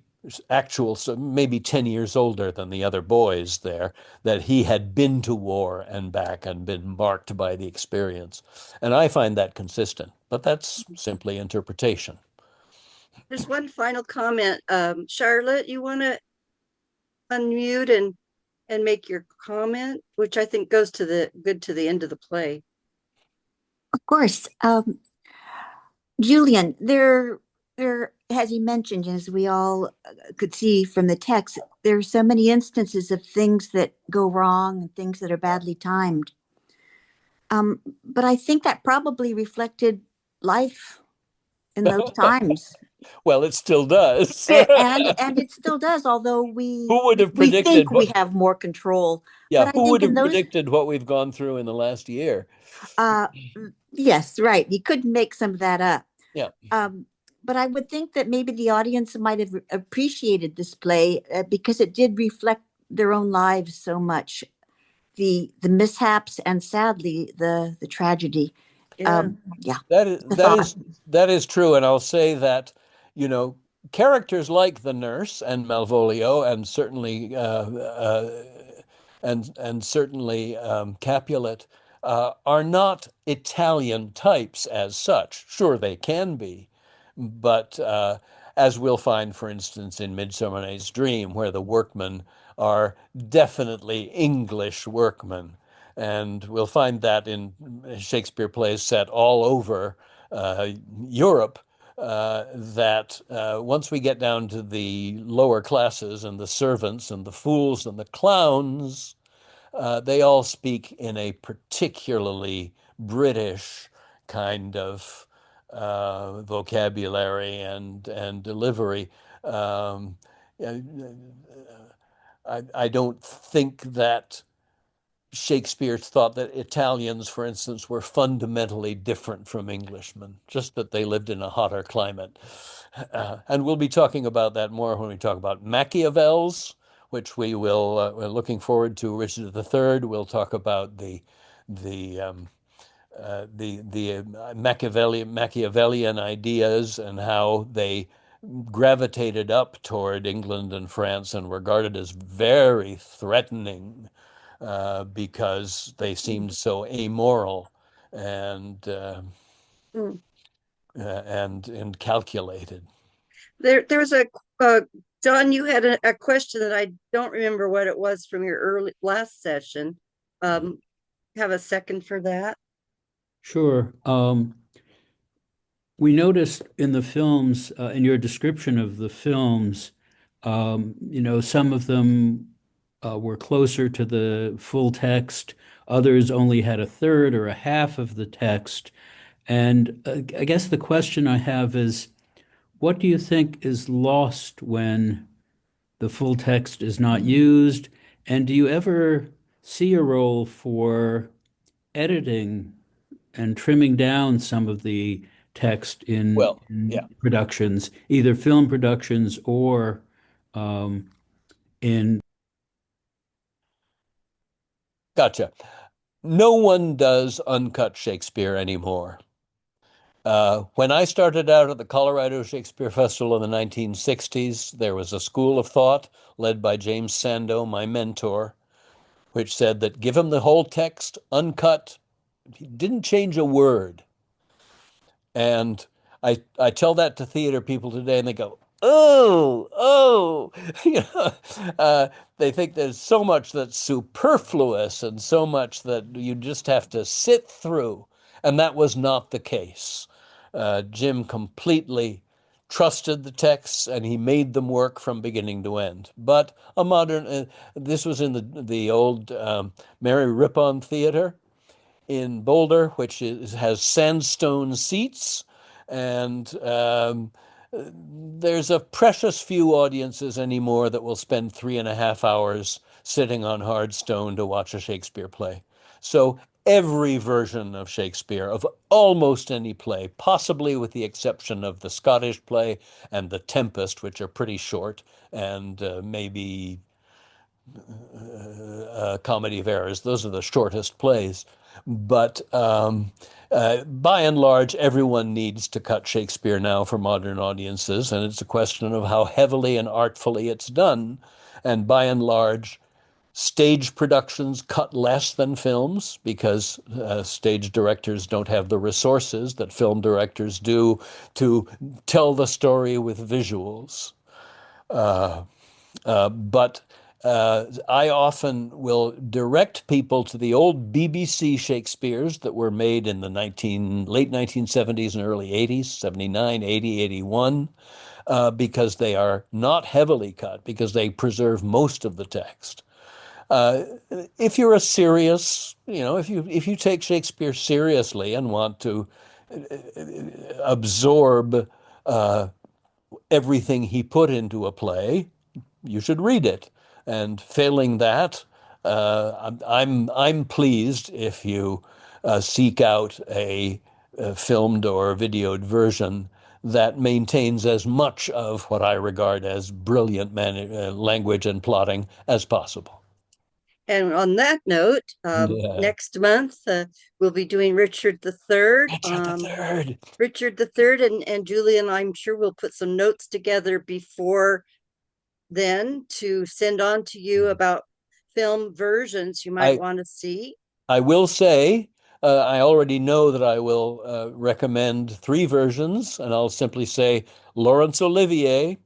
actual, so maybe 10 years older than the other boys there, that he had been to war and back and been marked by the experience. And I find that consistent, but that's simply interpretation. There's one final comment. Charlotte, you want to unmute and make your comment, which I think goes to the end of the play. Of course. Julian, as you mentioned, as we all could see from the text, there are so many instances of things that go wrong and things that are badly timed. But I think that probably reflected life in those times. Well, it still does. and it still does, although Who would have we predicted think we have more control. Yeah, But I who would think in have those, predicted what we've gone through in the last year? yes, right. You could make some of that up. Yeah. But I would think that maybe the audience might have appreciated this play because it did reflect their own lives so much, the mishaps and sadly the tragedy. Yeah. Yeah, That is true, and I'll say that, you know, characters like the nurse and Malvolio, and certainly certainly Capulet, are not Italian types as such. Sure, they can be, but as we'll find, for instance, in Midsummer Night's Dream, where the workmen are definitely English workmen. And we'll find that in Shakespeare plays set all over Europe, that once we get down to the lower classes and the servants and the fools and the clowns, they all speak in a particularly British kind of vocabulary and delivery. I don't think that Shakespeare thought that Italians, for instance, were fundamentally different from Englishmen, just that they lived in a hotter climate. And we'll be talking about that more when we talk about Machiavels, which we're looking forward to. Richard III. We'll talk about the Machiavellian ideas and how they gravitated up toward England and France and regarded as very threatening because they seemed so amoral and Mm. and calculated. There was John, you had a question that I don't remember what it was from your last session. Have a second for that? Sure. We noticed in the films, in your description of the films, some of them were closer to the full text. Others only had a third or a half of the text. And I guess the question I have is, what do you think is lost when the full text is not used? And do you ever see a role for editing and trimming down some of the text in, Well, in yeah, productions, either film productions or in. gotcha. No one does uncut Shakespeare anymore. When I started out at the Colorado Shakespeare Festival in the 1960s, there was a school of thought led by James Sando, my mentor, which said that give him the whole text uncut. He didn't change a word. And I tell that to theater people today, and they go, "Oh, oh," you know, they think there's so much that's superfluous and so much that you just have to sit through, and that was not the case. Jim completely trusted the texts, and he made them work from beginning to end. But a modern, this was in the old Mary Rippon Theater in Boulder, which has sandstone seats, and there's a precious few audiences anymore that will spend 3.5 hours sitting on hard stone to watch a Shakespeare play. So every version of Shakespeare, of almost any play, possibly with the exception of the Scottish play and the Tempest, which are pretty short, and maybe Comedy of Errors. Those are the shortest plays. But by and large, everyone needs to cut Shakespeare now for modern audiences, and it's a question of how heavily and artfully it's done. And by and large, stage productions cut less than films because stage directors don't have the resources that film directors do to tell the story with visuals. But I often will direct people to the old BBC Shakespeares that were made in the late 1970s and early 80s, 79, 80, 81, because they are not heavily cut, because they preserve most of the text. If you're a serious, if you take Shakespeare seriously and want to absorb everything he put into a play, you should read it. And failing that, I'm pleased if you seek out a filmed or videoed version that maintains as much of what I regard as brilliant language and plotting as possible. And on that note, Yeah. next month we'll be doing Richard the Third. Richard the Third. Richard the Third, and Julian, I'm sure we'll put some notes together before then to send on to you about film versions you might want to see. I will say, I already know that I will recommend 3 versions, and I'll simply say Laurence Olivier,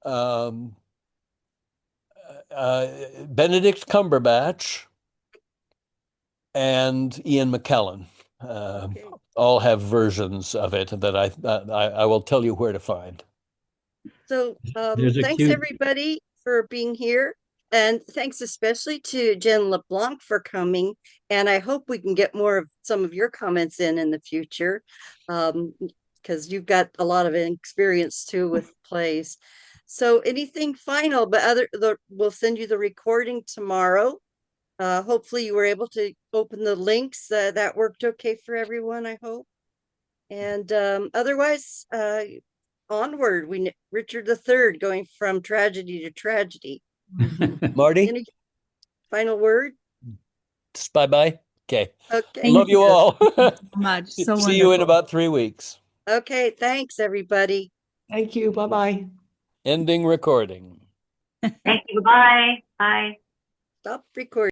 um, Benedict Cumberbatch, and Ian McKellen. Okay. All have versions of it that I will tell you where to find. So There's a thanks cute everybody for being here. And thanks especially to Jen LeBlanc for coming. And I hope we can get more of some of your comments in the future, because you've got a lot of experience too with plays. So anything final, but we'll send you the recording tomorrow. Hopefully you were able to open the links. That worked okay for everyone, I hope. And otherwise, onward, Richard the Third going from tragedy to tragedy. Marty? Any final word? Just bye-bye. Okay. Okay. Love you all. So much. So See you in wonderful. about 3 weeks. Okay, thanks everybody. Thank you. Bye-bye. Ending recording. Thank you. Bye. Bye. Stop recording.